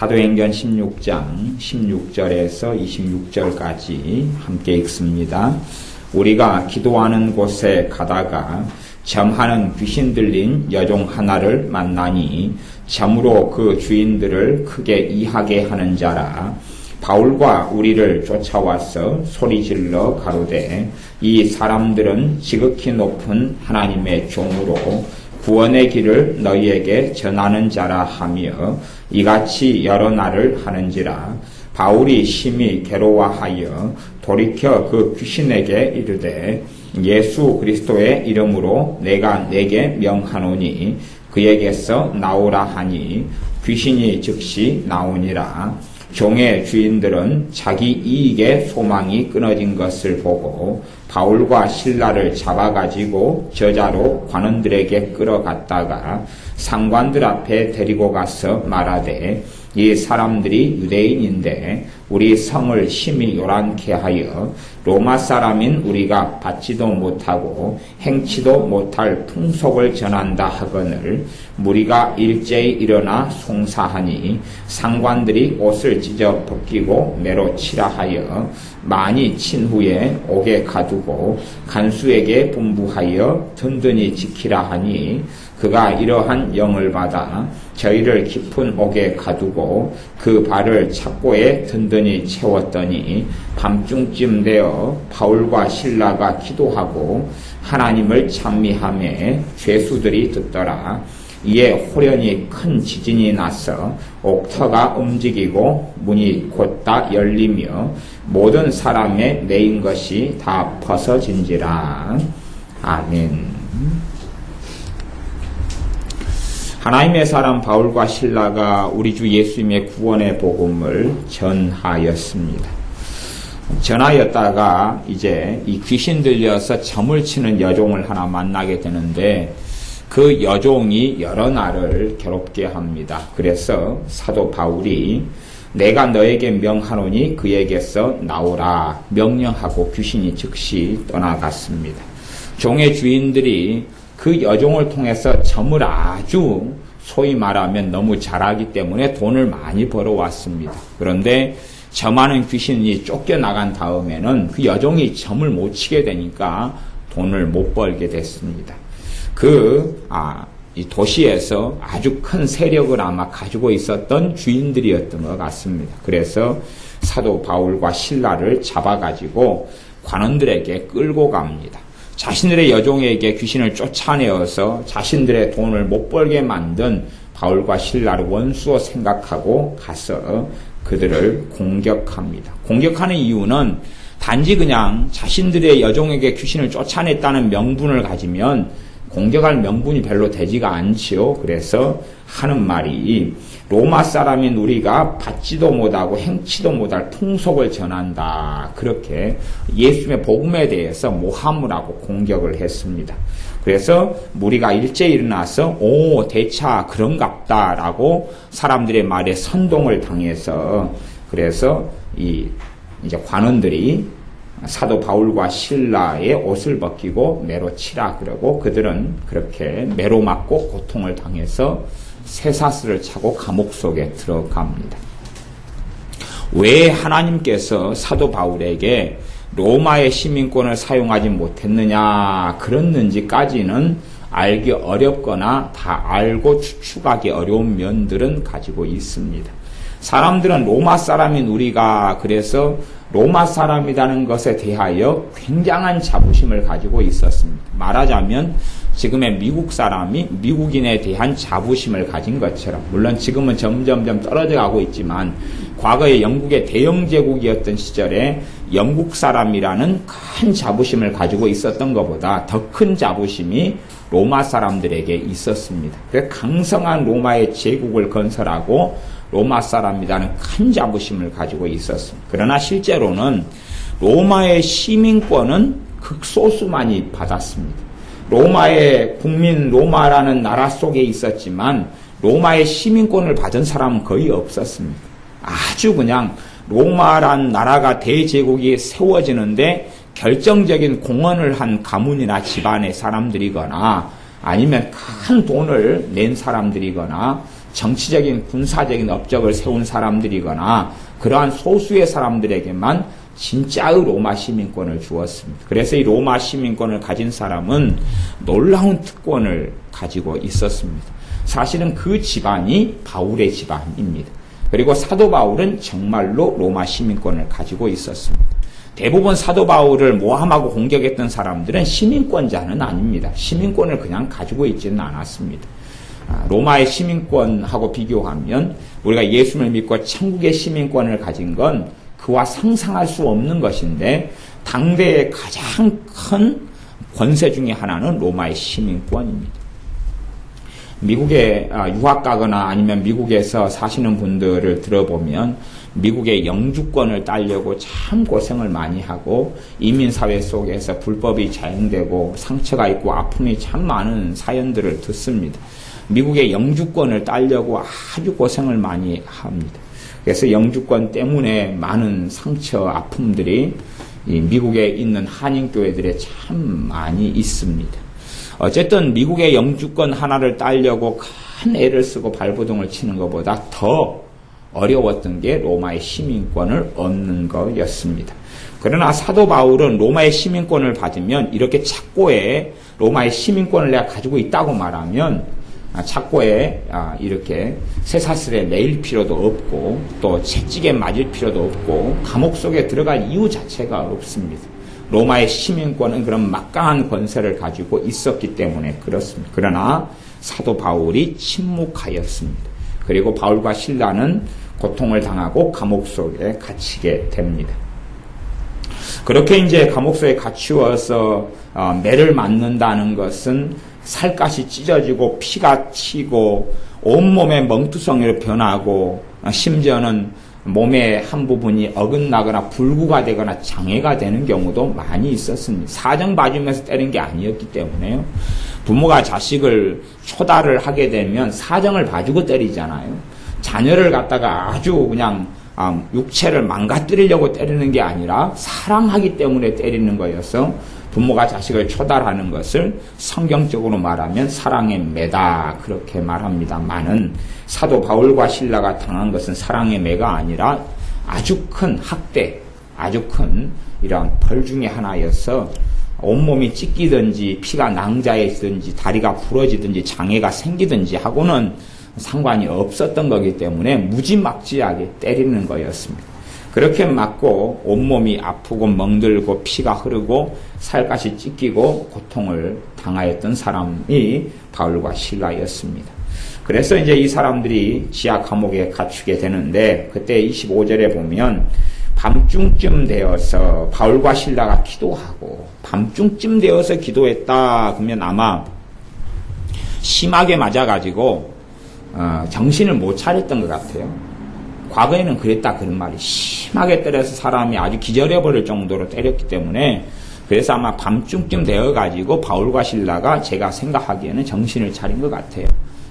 사도행전 16장 16절에서 26절까지 함께 읽습니다. 우리가 기도하는 곳에 가다가 점하는 귀신 들린 여종 하나를 만나니 점으로 그 주인들을 크게 이하게 하는 자라. 바울과 우리를 쫓아와서 소리질러 가로되 이 사람들은 지극히 높은 하나님의 종으로 구원의 길을 너희에게 전하는 자라 하며 이같이 여러 날을 하는지라. 바울이 심히 괴로워하여 돌이켜 그 귀신에게 이르되 예수 그리스도의 이름으로 내가 네게 명하노니 그에게서 나오라 하니 귀신이 즉시 나오니라. 종의 주인들은 자기 이익의 소망이 끊어진 것을 보고 바울과 실라를 잡아가지고 저자로 관원들에게 끌어갔다가 상관들 앞에 데리고 가서 말하되 이 사람들이 유대인인데 우리 성을 심히 요란케 하여 로마 사람인 우리가 받지도 못하고 행치도 못할 풍속을 전한다 하거늘 무리가 일제히 일어나 송사하니 상관들이 옷을 찢어 벗기고 매로 치라 하여 많이 친 후에 옥에 가두고 간수에게 분부하여 든든히 지키라 하니 그가 이러한 영을 받아 저희를 깊은 옥에 가두고 그 발을 착고에 든든히 채웠더니 밤중쯤 되어 바울과 실라가 기도하고 하나님을 찬미하며 죄수들이 듣더라. 이에 호련히 큰 지진이 나서 옥터가 움직이고 문이 곧다 열리며 모든 사람의 매인 것이 다 벗어진지라. 아멘. 하나님의 사람 바울과 실라가 우리 주 예수님의 구원의 복음을 전하였습니다. 전하였다가 이제 이 귀신 들려서 점을 치는 여종을 하나 만나게 되는데 그 여종이 여러 날을 괴롭게 합니다. 그래서 사도 바울이 내가 너에게 명하노니 그에게서 나오라 명령하고 귀신이 즉시 떠나갔습니다. 종의 주인들이 그 여종을 통해서 점을 아주 소위 말하면 너무 잘하기 때문에 돈을 많이 벌어왔습니다. 그런데 점하는 귀신이 쫓겨나간 다음에는 그 여종이 점을 못 치게 되니까 돈을 못 벌게 됐습니다. 이 도시에서 아주 큰 세력을 아마 가지고 있었던 주인들이었던 것 같습니다. 그래서 사도 바울과 실라를 잡아가지고 관원들에게 끌고 갑니다. 자신들의 여종에게 귀신을 쫓아내어서 자신들의 돈을 못 벌게 만든 바울과 실라를 원수로 생각하고 가서 그들을 공격합니다. 공격하는 이유는 단지 그냥 자신들의 여종에게 귀신을 쫓아냈다는 명분을 가지면 공격할 명분이 별로 되지가 않지요. 그래서 하는 말이 로마 사람인 우리가 받지도 못하고 행치도 못할 풍속을 전한다. 그렇게 예수님의 복음에 대해서 모함을 하고 공격을 했습니다. 그래서 무리가 일제히 일어나서 대차 그런갑다라고 사람들의 말에 선동을 당해서 그래서 이제 관원들이 사도 바울과 실라의 옷을 벗기고 매로 치라 그러고 그들은 그렇게 매로 맞고 고통을 당해서 쇠사슬을 차고 감옥 속에 들어갑니다. 왜 하나님께서 사도 바울에게 로마의 시민권을 사용하지 못했느냐 그랬는지까지는 알기 어렵거나 다 알고 추측하기 어려운 면들은 가지고 있습니다. 사람들은 로마 사람인 우리가 그래서 로마 사람이라는 것에 대하여 굉장한 자부심을 가지고 있었습니다. 말하자면 지금의 미국 사람이 미국인에 대한 자부심을 가진 것처럼 물론 지금은 점점점 떨어져 가고 있지만 과거에 영국의 대영 제국이었던 시절에 영국 사람이라는 큰 자부심을 가지고 있었던 것보다 더 큰 자부심이 로마 사람들에게 있었습니다. 그래서 강성한 로마의 제국을 건설하고 로마 사람이라는 큰 자부심을 가지고 있었습니다. 그러나 실제로는 로마의 시민권은 극소수만이 받았습니다. 로마의 국민 로마라는 나라 속에 있었지만 로마의 시민권을 받은 사람은 거의 없었습니다. 아주 그냥 로마란 나라가 대제국이 세워지는데 결정적인 공헌을 한 가문이나 집안의 사람들이거나 아니면 큰 돈을 낸 사람들이거나 정치적인 군사적인 업적을 세운 사람들이거나 그러한 소수의 사람들에게만 진짜의 로마 시민권을 주었습니다. 그래서 이 로마 시민권을 가진 사람은 놀라운 특권을 가지고 있었습니다. 사실은 그 집안이 바울의 집안입니다. 그리고 사도 바울은 정말로 로마 시민권을 가지고 있었습니다. 대부분 사도 바울을 모함하고 공격했던 사람들은 시민권자는 아닙니다. 시민권을 그냥 가지고 있지는 않았습니다. 로마의 시민권하고 비교하면 우리가 예수를 믿고 천국의 시민권을 가진 건 그와 상상할 수 없는 것인데 당대의 가장 큰 권세 중에 하나는 로마의 시민권입니다. 미국에 유학 가거나 아니면 미국에서 사시는 분들을 들어보면 미국의 영주권을 따려고 참 고생을 많이 하고 이민사회 속에서 불법이 자행되고 상처가 있고 아픔이 참 많은 사연들을 듣습니다. 미국의 영주권을 따려고 아주 고생을 많이 합니다. 그래서 영주권 때문에 많은 상처, 아픔들이 이 미국에 있는 한인교회들에 참 많이 있습니다. 어쨌든 미국의 영주권 하나를 따려고 큰 애를 쓰고 발버둥을 치는 것보다 더 어려웠던 게 로마의 시민권을 얻는 거였습니다. 그러나 사도 바울은 로마의 시민권을 받으면 이렇게 착고에 로마의 시민권을 내가 가지고 있다고 말하면 착고에 이렇게 쇠사슬에 매일 필요도 없고 또 채찍에 맞을 필요도 없고 감옥 속에 들어갈 이유 자체가 없습니다. 로마의 시민권은 그런 막강한 권세를 가지고 있었기 때문에 그렇습니다. 그러나 사도 바울이 침묵하였습니다. 그리고 바울과 실라는 고통을 당하고 감옥 속에 갇히게 됩니다. 그렇게 이제 감옥 속에 갇히어서 매를 맞는다는 것은 살갗이 찢어지고 피가 튀고 온몸에 멍투성이로 변하고 심지어는 몸의 한 부분이 어긋나거나 불구가 되거나 장애가 되는 경우도 많이 있었습니다. 사정 봐주면서 때린 게 아니었기 때문에요. 부모가 자식을 초달을 하게 되면 사정을 봐주고 때리잖아요. 자녀를 갖다가 아주 그냥 육체를 망가뜨리려고 때리는 게 아니라 사랑하기 때문에 때리는 거여서 부모가 자식을 초달하는 것을 성경적으로 말하면 사랑의 매다 그렇게 말합니다만은 사도 바울과 실라가 당한 것은 사랑의 매가 아니라 아주 큰 학대, 아주 큰 이런 벌 중에 하나여서 온몸이 찢기든지 피가 낭자해지든지 다리가 부러지든지 장애가 생기든지 하고는 상관이 없었던 거기 때문에 무지막지하게 때리는 거였습니다. 그렇게 맞고 온몸이 아프고 멍들고 피가 흐르고 살갗이 찢기고 고통을 당하였던 사람이 바울과 실라였습니다. 그래서 이제 이 사람들이 지하 감옥에 갇히게 되는데 그때 25절에 보면 밤중쯤 되어서 바울과 실라가 기도하고 밤중쯤 되어서 기도했다 그러면 아마 심하게 맞아가지고 정신을 못 차렸던 것 같아요. 과거에는 그랬다 그런 말이 심하게 때려서 사람이 아주 기절해버릴 정도로 때렸기 때문에 그래서 아마 밤중쯤 되어가지고 바울과 실라가 제가 생각하기에는 정신을 차린 것 같아요.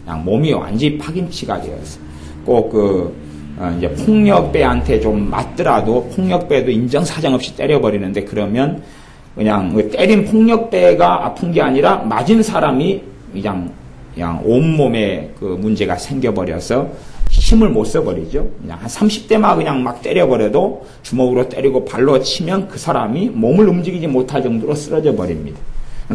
그냥 몸이 완전히 파김치가 되어서 꼭 이제 폭력배한테 좀 맞더라도 폭력배도 인정사정 없이 때려버리는데 그러면 그냥 때린 폭력배가 아픈 게 아니라 맞은 사람이 그냥 온몸에 그 문제가 생겨버려서 힘을 못 써버리죠. 그냥 한 30대만 그냥 막 때려버려도 주먹으로 때리고 발로 치면 그 사람이 몸을 움직이지 못할 정도로 쓰러져 버립니다.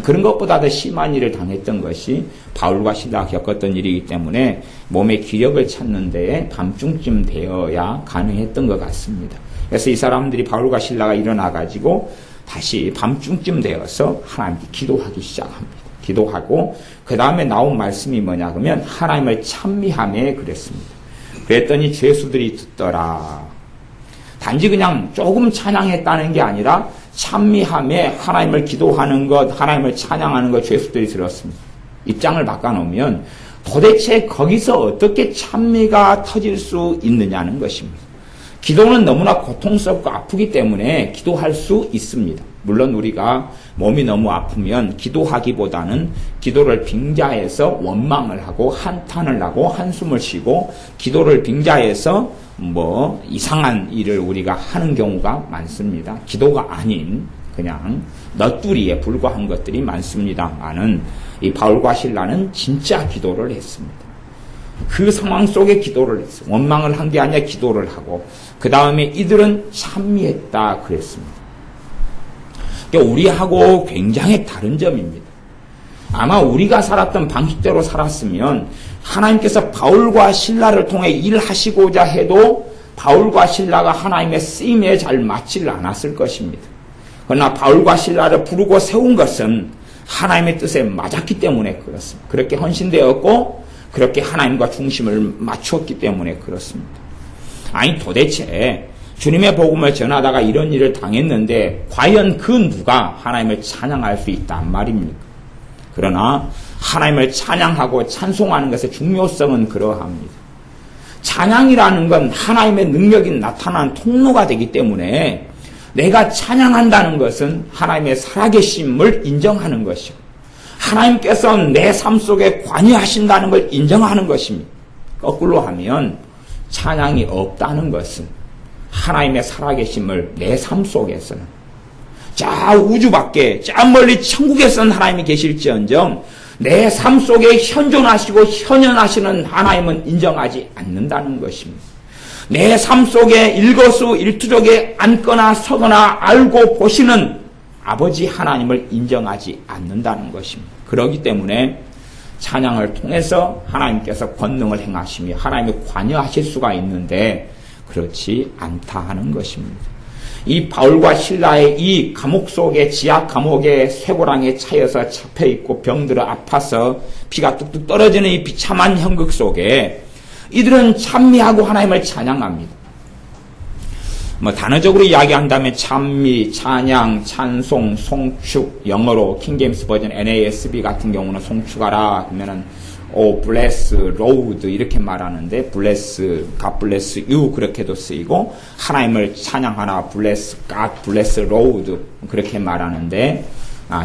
그런 것보다 더 심한 일을 당했던 것이 바울과 실라가 겪었던 일이기 때문에 몸의 기력을 찾는 데에 밤중쯤 되어야 가능했던 것 같습니다. 그래서 이 사람들이 바울과 실라가 일어나가지고 다시 밤중쯤 되어서 하나님께 기도하기 시작합니다. 기도하고 그 다음에 나온 말씀이 뭐냐 그러면 하나님을 찬미하며 그랬습니다. 그랬더니 죄수들이 듣더라. 단지 그냥 조금 찬양했다는 게 아니라 찬미하며 하나님을 기도하는 것, 하나님을 찬양하는 것 죄수들이 들었습니다. 입장을 바꿔놓으면 도대체 거기서 어떻게 찬미가 터질 수 있느냐는 것입니다. 기도는 너무나 고통스럽고 아프기 때문에 기도할 수 있습니다. 물론 우리가 몸이 너무 아프면 기도하기보다는 기도를 빙자해서 원망을 하고 한탄을 하고 한숨을 쉬고 기도를 빙자해서 이상한 일을 우리가 하는 경우가 많습니다. 기도가 아닌 그냥 넋두리에 불과한 것들이 많습니다만은 이 바울과 실라는 진짜 기도를 했습니다. 그 상황 속에 기도를 했어요. 원망을 한 게 아니라 기도를 하고 그 다음에 이들은 찬미했다 그랬습니다. 그러니까 우리하고 굉장히 다른 점입니다. 아마 우리가 살았던 방식대로 살았으면 하나님께서 바울과 실라를 통해 일하시고자 해도 바울과 실라가 하나님의 쓰임에 잘 맞지를 않았을 것입니다. 그러나 바울과 실라를 부르고 세운 것은 하나님의 뜻에 맞았기 때문에 그렇습니다. 그렇게 헌신되었고 그렇게 하나님과 중심을 맞추었기 때문에 그렇습니다. 아니 도대체 주님의 복음을 전하다가 이런 일을 당했는데 과연 그 누가 하나님을 찬양할 수 있단 말입니까? 그러나 하나님을 찬양하고 찬송하는 것의 중요성은 그러합니다. 찬양이라는 건 하나님의 능력이 나타나는 통로가 되기 때문에 내가 찬양한다는 것은 하나님의 살아계심을 인정하는 것이고 하나님께서 내 삶 속에 관여하신다는 걸 인정하는 것입니다. 거꾸로 하면 찬양이 없다는 것은 하나님의 살아계심을 내 삶 속에서는 저 우주 밖에 저 멀리 천국에서는 하나님이 계실지언정 내 삶 속에 현존하시고 현현하시는 하나님은 인정하지 않는다는 것입니다. 내 삶 속에 일거수일투족에 앉거나 서거나 알고 보시는 아버지 하나님을 인정하지 않는다는 것입니다. 그렇기 때문에 찬양을 통해서 하나님께서 권능을 행하시며 하나님이 관여하실 수가 있는데 그렇지 않다 하는 것입니다. 이 바울과 실라의 이 감옥 속에 지하 감옥에 쇠고랑에 차여서 잡혀있고 병들어 아파서 피가 뚝뚝 떨어지는 이 비참한 형극 속에 이들은 찬미하고 하나님을 찬양합니다. 단어적으로 이야기한다면 찬미, 찬양, 찬송, 송축, 영어로 킹제임스 버전 NASB 같은 경우는 송축하라 그러면은 bless, Lord 이렇게 말하는데 bless, God bless you 그렇게도 쓰이고 하나님을 찬양하라 bless God, bless Lord 그렇게 말하는데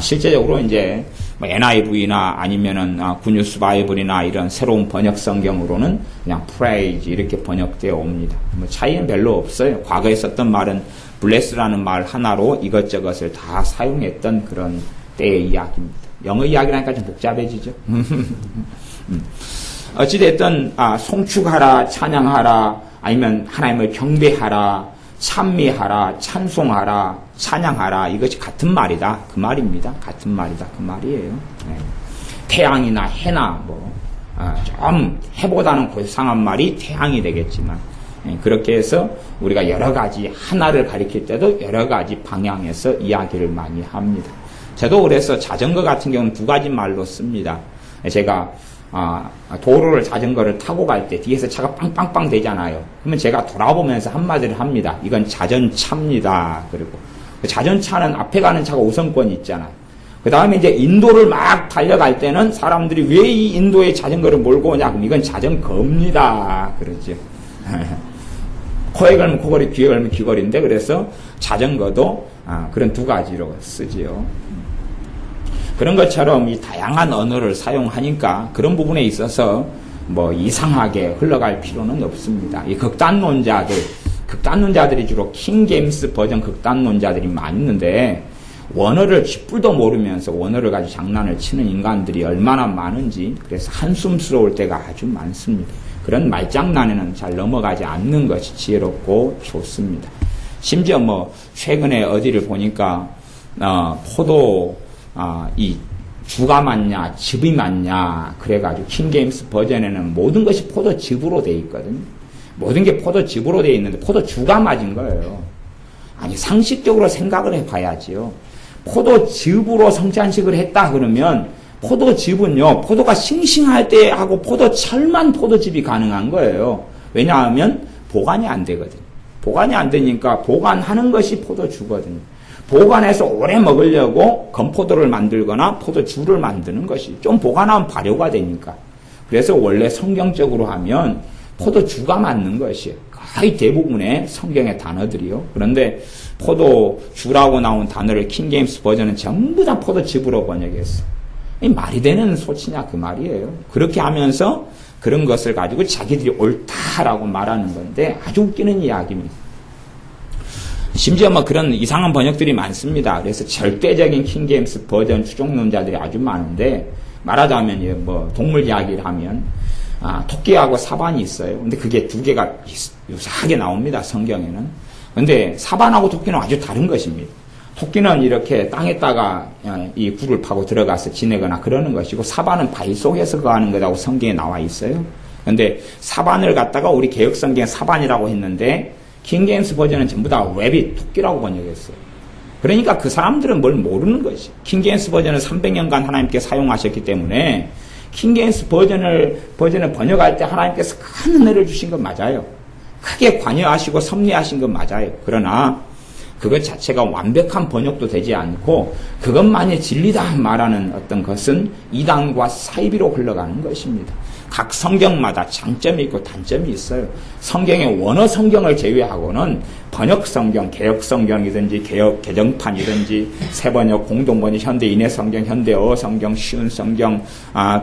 실제적으로 이제 NIV나 아니면은 굿뉴스 바이블이나 이런 새로운 번역 성경으로는 그냥 praise 이렇게 번역되어 옵니다. 차이는 별로 없어요. 과거에 썼던 말은 bless라는 말 하나로 이것저것을 다 사용했던 그런 때의 이야기입니다. 영어 이야기라니까 좀 복잡해지죠. 어찌됐든 송축하라, 찬양하라, 아니면 하나님을 경배하라, 찬미하라, 찬송하라, 찬양하라 이것이 같은 말이다 그 말입니다. 같은 말이다 그 말이에요. 네. 태양이나 해나 좀 해보다는 고상한 말이 태양이 되겠지만 그렇게 해서 우리가 여러 가지 하나를 가리킬 때도 여러 가지 방향에서 이야기를 많이 합니다. 저도 그래서 자전거 같은 경우는 두 가지 말로 씁니다. 제가 도로를 자전거를 타고 갈 때 뒤에서 차가 빵빵빵 되잖아요. 그러면 제가 돌아보면서 한마디를 합니다. 이건 자전차입니다. 그리고 자전차는 앞에 가는 차가 우선권이 있잖아요. 그 다음에 이제 인도를 막 달려갈 때는 사람들이 왜 이 인도에 자전거를 몰고 오냐? 그럼 이건 자전거입니다. 그러죠. 코에 걸면 코걸이, 귀에 걸면 귀걸이인데 그래서 자전거도 그런 두 가지로 쓰지요. 그런 것처럼 이 다양한 언어를 사용하니까 그런 부분에 있어서 이상하게 흘러갈 필요는 없습니다. 이 극단론자들이 주로 킹제임스 버전 극단론자들이 많이 있는데 원어를 쥐뿔도 모르면서 원어를 가지고 장난을 치는 인간들이 얼마나 많은지 그래서 한숨스러울 때가 아주 많습니다. 그런 말장난에는 잘 넘어가지 않는 것이 지혜롭고 좋습니다. 심지어 최근에 어디를 보니까 이 주가 맞냐 즙이 맞냐 그래가지고 킹제임스 버전에는 모든 것이 포도즙으로 돼 있거든요. 모든 게 포도즙으로 돼 있는데 포도주가 맞은 거예요. 아니 상식적으로 생각을 해봐야지요. 포도즙으로 성찬식을 했다 그러면 포도즙은요 포도가 싱싱할 때 하고 포도철만 포도즙이 가능한 거예요. 왜냐하면 보관이 안 되거든요. 보관이 안 되니까 보관하는 것이 포도주거든요. 보관해서 오래 먹으려고 건포도를 만들거나 포도주를 만드는 것이 좀 보관하면 발효가 되니까. 그래서 원래 성경적으로 하면 포도주가 맞는 것이에요. 거의 대부분의 성경의 단어들이요. 그런데 포도주라고 나온 단어를 킹제임스 버전은 전부 다 포도즙으로 번역했어요. 말이 되는 소치냐 그 말이에요. 그렇게 하면서 그런 것을 가지고 자기들이 옳다라고 말하는 건데 아주 웃기는 이야기입니다. 심지어 그런 이상한 번역들이 많습니다. 그래서 절대적인 킹제임스 버전 추종론자들이 아주 많은데 말하자면 동물 이야기를 하면 토끼하고 사반이 있어요. 근데 그게 두 개가 유사하게 나옵니다. 성경에는. 근데 사반하고 토끼는 아주 다른 것입니다. 토끼는 이렇게 땅에다가 이 굴을 파고 들어가서 지내거나 그러는 것이고, 사반은 바위 속에서 거하는 거라고 성경에 나와 있어요. 근데 사반을 갖다가 우리 개혁성경에 사반이라고 했는데, 킹제임스 버전은 전부 다 래빗, 토끼라고 번역했어요. 그러니까 그 사람들은 뭘 모르는 것이. 킹제임스 버전을 300년간 하나님께 사용하셨기 때문에 킹제임스 버전을 번역할 때 하나님께서 큰 은혜를 주신 건 맞아요. 크게 관여하시고 섭리하신 건 맞아요. 그러나 그것 자체가 완벽한 번역도 되지 않고 그것만이 진리다 말하는 어떤 것은 이단과 사이비로 흘러가는 것입니다. 각 성경마다 장점이 있고 단점이 있어요. 성경의 원어 성경을 제외하고는 번역 성경, 개혁 성경이든지 개혁 개정판이든지 새번역, 공동번역, 현대인해 성경, 현대어 성경, 쉬운 성경,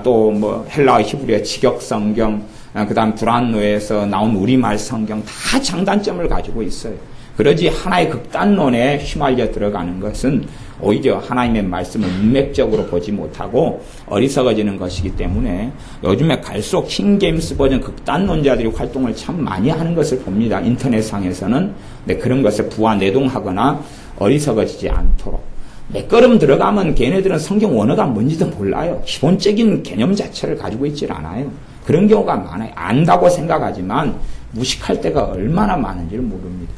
또 뭐 헬라어, 히브리어 직역 성경, 그다음 불안노에서 나온 우리말 성경 다 장단점을 가지고 있어요. 그러지 하나의 극단론에 휘말려 들어가는 것은 오히려 하나님의 말씀을 문맥적으로 보지 못하고 어리석어지는 것이기 때문에 요즘에 갈수록 킹제임스 버전 극단론자들이 활동을 참 많이 하는 것을 봅니다. 인터넷상에서는. 근데 그런 것에 부화내동하거나 어리석어지지 않도록. 몇 걸음 들어가면 걔네들은 성경 원어가 뭔지도 몰라요. 기본적인 개념 자체를 가지고 있질 않아요. 그런 경우가 많아요. 안다고 생각하지만 무식할 때가 얼마나 많은지를 모릅니다.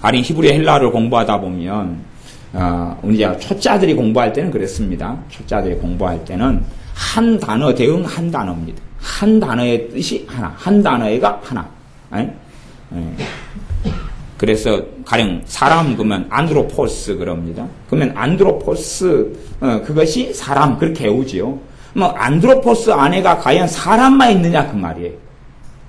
아니 히브리 헬라어를 공부하다 보면 우리 초짜들이 공부할 때는 그랬습니다. 초짜들이 공부할 때는 한 단어 대응 한 단어입니다. 한 단어의 뜻이 하나, 한 단어가 하나. 그래서 가령 사람 그러면 안드로포스 그럽니다. 그러면 안드로포스 그것이 사람 그렇게 외우지요. 뭐 안드로포스 안에가 과연 사람만 있느냐 그 말이에요.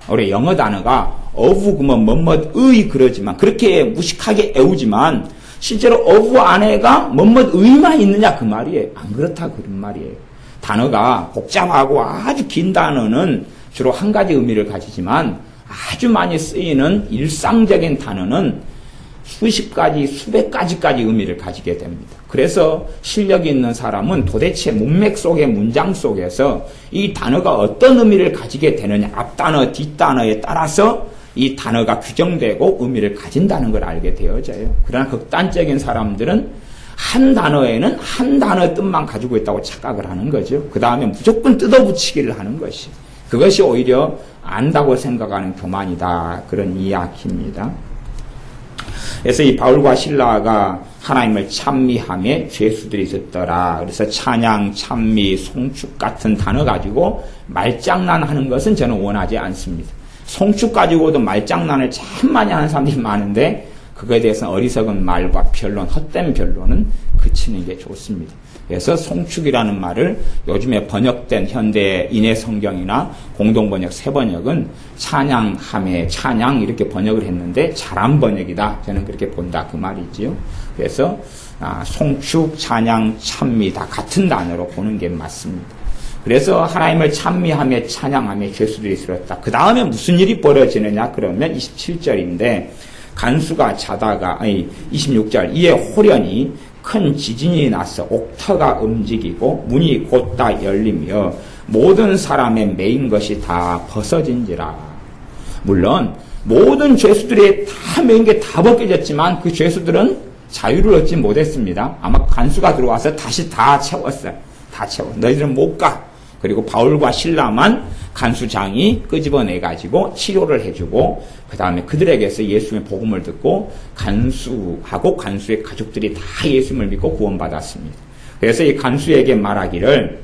우리 영어 단어가 of 그러면 뭐뭐의 그러지만 그렇게 무식하게 외우지만 실제로 of 안에가 뭐뭐의만 있느냐 그 말이에요. 안 그렇다 그런 말이에요. 단어가 복잡하고 아주 긴 단어는 주로 한 가지 의미를 가지지만 아주 많이 쓰이는 일상적인 단어는 수십 가지, 수백 가지까지 의미를 가지게 됩니다. 그래서 실력이 있는 사람은 도대체 문맥 속의 문장 속에서 이 단어가 어떤 의미를 가지게 되느냐, 앞단어, 뒷단어에 따라서 이 단어가 규정되고 의미를 가진다는 걸 알게 되어져요. 그러나 극단적인 사람들은 한 단어에는 한 단어 뜻만 가지고 있다고 착각을 하는 거죠. 그 다음에 무조건 뜯어붙이기를 하는 것이. 그것이 오히려 안다고 생각하는 교만이다. 그런 이야기입니다. 그래서 이 바울과 실라가 하나님을 찬미하며 죄수들이 있었더라. 그래서 찬양, 찬미, 송축 같은 단어 가지고 말장난하는 것은 저는 원하지 않습니다. 송축 가지고도 말장난을 참 많이 하는 사람들이 많은데 그거에 대해서는 어리석은 말과 변론, 헛된 변론은 그치는 게 좋습니다. 그래서 송축이라는 말을 요즘에 번역된 현대 인해 성경이나 공동번역, 새번역은 찬양함에 찬양 이렇게 번역을 했는데 잘한 번역이다. 저는 그렇게 본다 그 말이지요. 그래서 송축, 찬양, 찬미 다 같은 단어로 보는 게 맞습니다. 그래서 하나님을 찬미하며 찬양하며 죄수들이 쓰렀다. 그 다음에 무슨 일이 벌어지느냐 그러면 27절인데 간수가 자다가 26절 이에 호련히 큰 지진이 나서 옥터가 움직이고 문이 곧다 열리며 모든 사람의 매인 것이 다 벗어진지라. 물론 모든 죄수들이 다 매인 게 다 벗겨졌지만 그 죄수들은 자유를 얻지 못했습니다. 아마 간수가 들어와서 다시 다 채웠어요. 다 채워. 너희들은 못 가. 그리고 바울과 실라만 간수장이 끄집어내가지고 치료를 해주고 그 다음에 그들에게서 예수의 복음을 듣고 간수하고 간수의 가족들이 다 예수님을 믿고 구원받았습니다. 그래서 이 간수에게 말하기를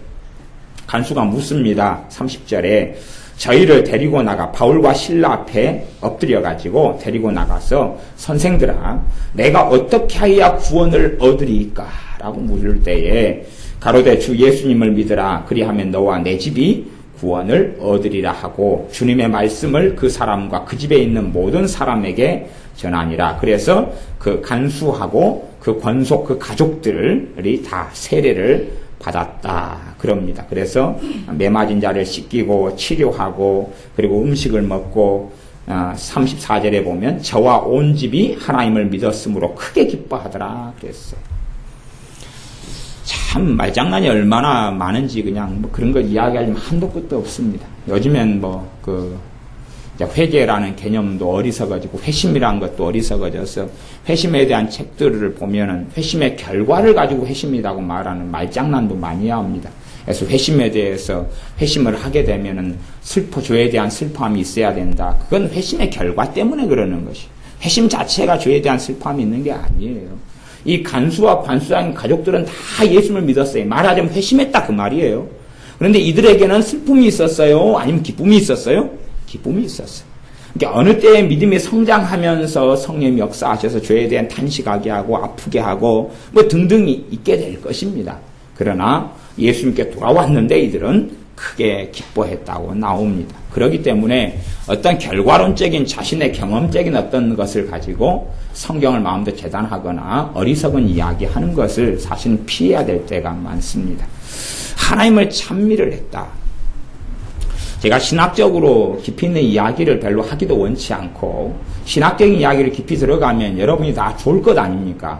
간수가 묻습니다. 30절에 저희를 데리고 나가 바울과 실라 앞에 엎드려가지고 데리고 나가서 선생들아 내가 어떻게 하여야 구원을 얻으리까? 라고 물을 때에 가로되 주 예수님을 믿으라 그리하면 너와 내 집이 구원을 얻으리라 하고 주님의 말씀을 그 사람과 그 집에 있는 모든 사람에게 전하니라. 그래서 그 간수하고 그 권속 그 가족들이 다 세례를 받았다 그럽니다. 그래서 매맞은 자를 씻기고 치료하고 그리고 음식을 먹고 34절에 보면 저와 온 집이 하나님을 믿었으므로 크게 기뻐하더라 그랬어요. 자, 참 말장난이 얼마나 많은지 그냥 뭐 그런 걸 이야기하려면 한도 끝도 없습니다. 요즘엔 회계라는 개념도 어리석어지고 회심이라는 것도 어리석어져서 회심에 대한 책들을 보면은 회심의 결과를 가지고 회심이라고 말하는 말장난도 많이 합니다. 그래서 회심에 대해서 회심을 하게 되면은 죄에 대한 슬픔이 있어야 된다. 그건 회심의 결과 때문에 그러는 것이. 회심 자체가 죄에 대한 슬픔이 있는 게 아니에요. 이 간수와 관수한 가족들은 다 예수를 믿었어요. 말하자면 회심했다 그 말이에요. 그런데 이들에게는 슬픔이 있었어요? 아니면 기쁨이 있었어요? 기쁨이 있었어요. 그러니까 어느 때에 믿음이 성장하면서 성령이 역사하셔서 죄에 대한 탄식하게 하고 아프게 하고 뭐 등등이 있게 될 것입니다. 그러나 예수님께 돌아왔는데 이들은 크게 기뻐했다고 나옵니다. 그렇기 때문에 어떤 결과론적인 자신의 경험적인 어떤 것을 가지고 성경을 마음대로 재단하거나 어리석은 이야기하는 것을 사실은 피해야 될 때가 많습니다. 하나님을 찬미를 했다. 제가 신학적으로 깊이 있는 이야기를 별로 하기도 원치 않고 신학적인 이야기를 깊이 들어가면 여러분이 다 좋을 것 아닙니까?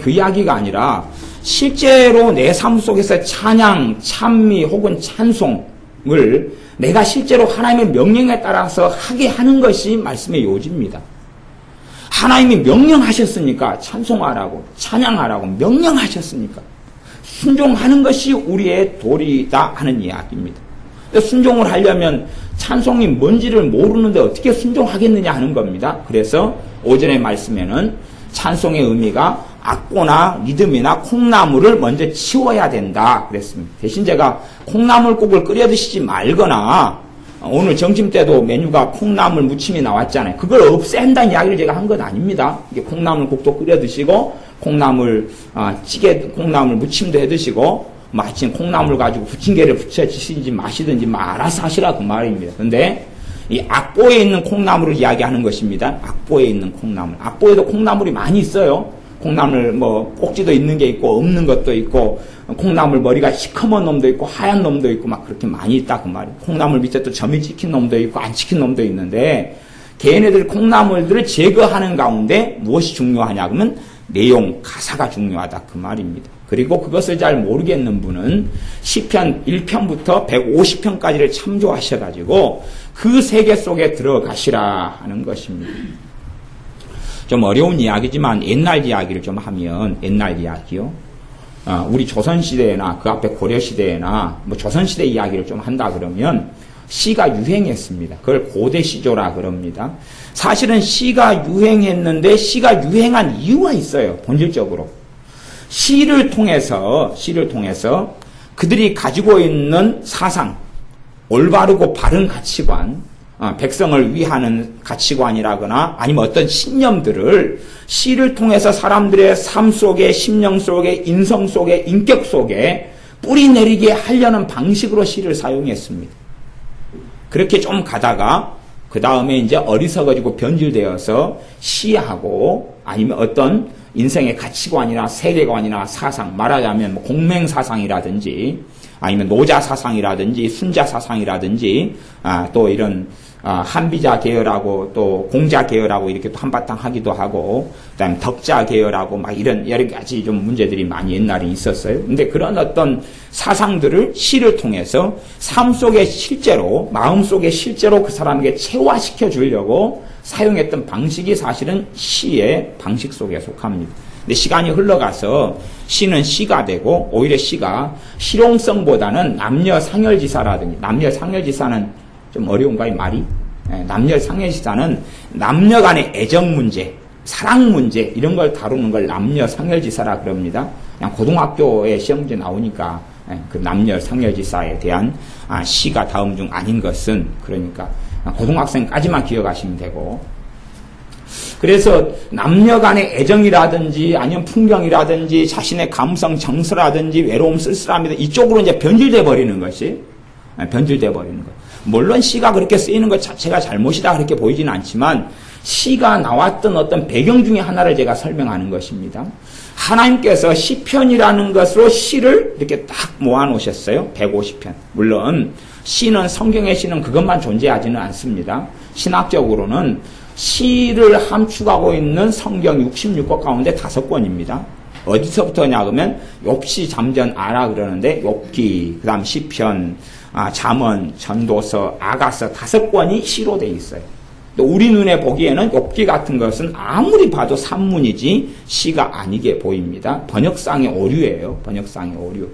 그 이야기가 아니라 실제로 내 삶 속에서 찬양, 찬미 혹은 찬송을 내가 실제로 하나님의 명령에 따라서 하게 하는 것이 말씀의 요지입니다. 하나님이 명령하셨으니까 찬송하라고 찬양하라고 명령하셨으니까 순종하는 것이 우리의 도리다 하는 이야기입니다. 순종을 하려면 찬송이 뭔지를 모르는데 어떻게 순종하겠느냐 하는 겁니다. 그래서 오전의 말씀에는 찬송의 의미가 악보나 리듬이나 콩나물을 먼저 치워야 된다 그랬습니다. 대신 제가 콩나물국을 끓여 드시지 말거나 오늘 점심 때도 메뉴가 콩나물 무침이 나왔잖아요. 그걸 없애야 한다는 이야기를 제가 한 건 아닙니다. 콩나물국도 끓여 드시고 콩나물 콩나물 무침도 해 드시고 마침 콩나물 가지고 부침개를 부쳐 드시든지 마시든지 알아서 하시라 그 말입니다. 그런데 이 악보에 있는 콩나물을 이야기하는 것입니다. 악보에 있는 콩나물. 악보에도 콩나물이 많이 있어요. 콩나물 꼭지도 있는 게 있고 없는 것도 있고 콩나물 머리가 시커먼 놈도 있고 하얀 놈도 있고 막 그렇게 많이 있다 그 말이에요. 콩나물 밑에 또 점이 찍힌 놈도 있고 안 찍힌 놈도 있는데 걔네들 콩나물들을 제거하는 가운데 무엇이 중요하냐 그러면 내용, 가사가 중요하다 그 말입니다. 그리고 그것을 잘 모르겠는 분은 시편 1편부터 150편까지를 참조하셔가지고 그 세계 속에 들어가시라 하는 것입니다. 좀 어려운 이야기지만 옛날 이야기를 좀 하면 옛날 이야기요. 우리 조선시대나 그 앞에 고려시대나 조선시대 이야기를 좀 한다 그러면 시가 유행했습니다. 그걸 고대시조라 그럽니다. 사실은 시가 유행했는데 시가 유행한 이유가 있어요. 본질적으로. 시를 통해서 그들이 가지고 있는 사상, 올바르고 바른 가치관, 백성을 위하는 가치관이라거나 아니면 어떤 신념들을 시를 통해서 사람들의 삶 속에, 심령 속에, 인성 속에, 인격 속에 뿌리내리게 하려는 방식으로 시를 사용했습니다. 그렇게 좀 가다가 그 다음에 이제 어리석어지고 변질되어서 시하고 아니면 어떤 인생의 가치관이나 세계관이나 사상, 말하자면 공맹사상이라든지 아니면 노자사상이라든지 순자사상이라든지 또 이런 한비자 계열하고 또 공자 계열하고 이렇게 또 한바탕 하기도 하고 그다음에 덕자 계열하고 막 이런 여러 가지 좀 문제들이 많이 옛날에 있었어요. 근데 그런 어떤 사상들을 시를 통해서 삶 속에 실제로 마음 속에 실제로 그 사람에게 체화시켜 주려고 사용했던 방식이 사실은 시의 방식 속에 속합니다. 근데 시간이 흘러가서 시는 시가 되고 오히려 시가 실용성보다는 남녀상열지사라든지 남녀상열지사는 좀 어려운가요 말이? 남녀상열지사는 남녀 간의 애정 문제, 사랑 문제 이런 걸 다루는 걸 남녀상열지사라 그럽니다. 그냥 고등학교에 시험 문제 나오니까 그 남녀상열지사에 대한 시가 다음 중 아닌 것은 그러니까 고등학생까지만 기억하시면 되고 그래서 남녀 간의 애정이라든지 아니면 풍경이라든지 자신의 감성 정서라든지 외로움 쓸쓸함이든 이쪽으로 이제 변질돼 버리는 것이 변질돼 버리는 것. 물론 시가 그렇게 쓰이는 것 자체가 잘못이다 그렇게 보이지는 않지만 시가 나왔던 어떤 배경 중에 하나를 제가 설명하는 것입니다. 하나님께서 시편이라는 것으로 시를 이렇게 딱 모아놓으셨어요. 150편. 물론 시는 성경의 시는 그것만 존재하지는 않습니다. 신학적으로는 시를 함축하고 있는 성경 66권 가운데 5권입니다. 어디서부터냐 그러면 욥시 잠전 아라 그러는데 욥기, 그다음 시편, 잠언, 전도서, 아가서 5권이 시로 돼 있어요. 또 우리 눈에 보기에는 욥기 같은 것은 아무리 봐도 산문이지 시가 아니게 보입니다. 번역상의 오류예요. 번역상의 오류.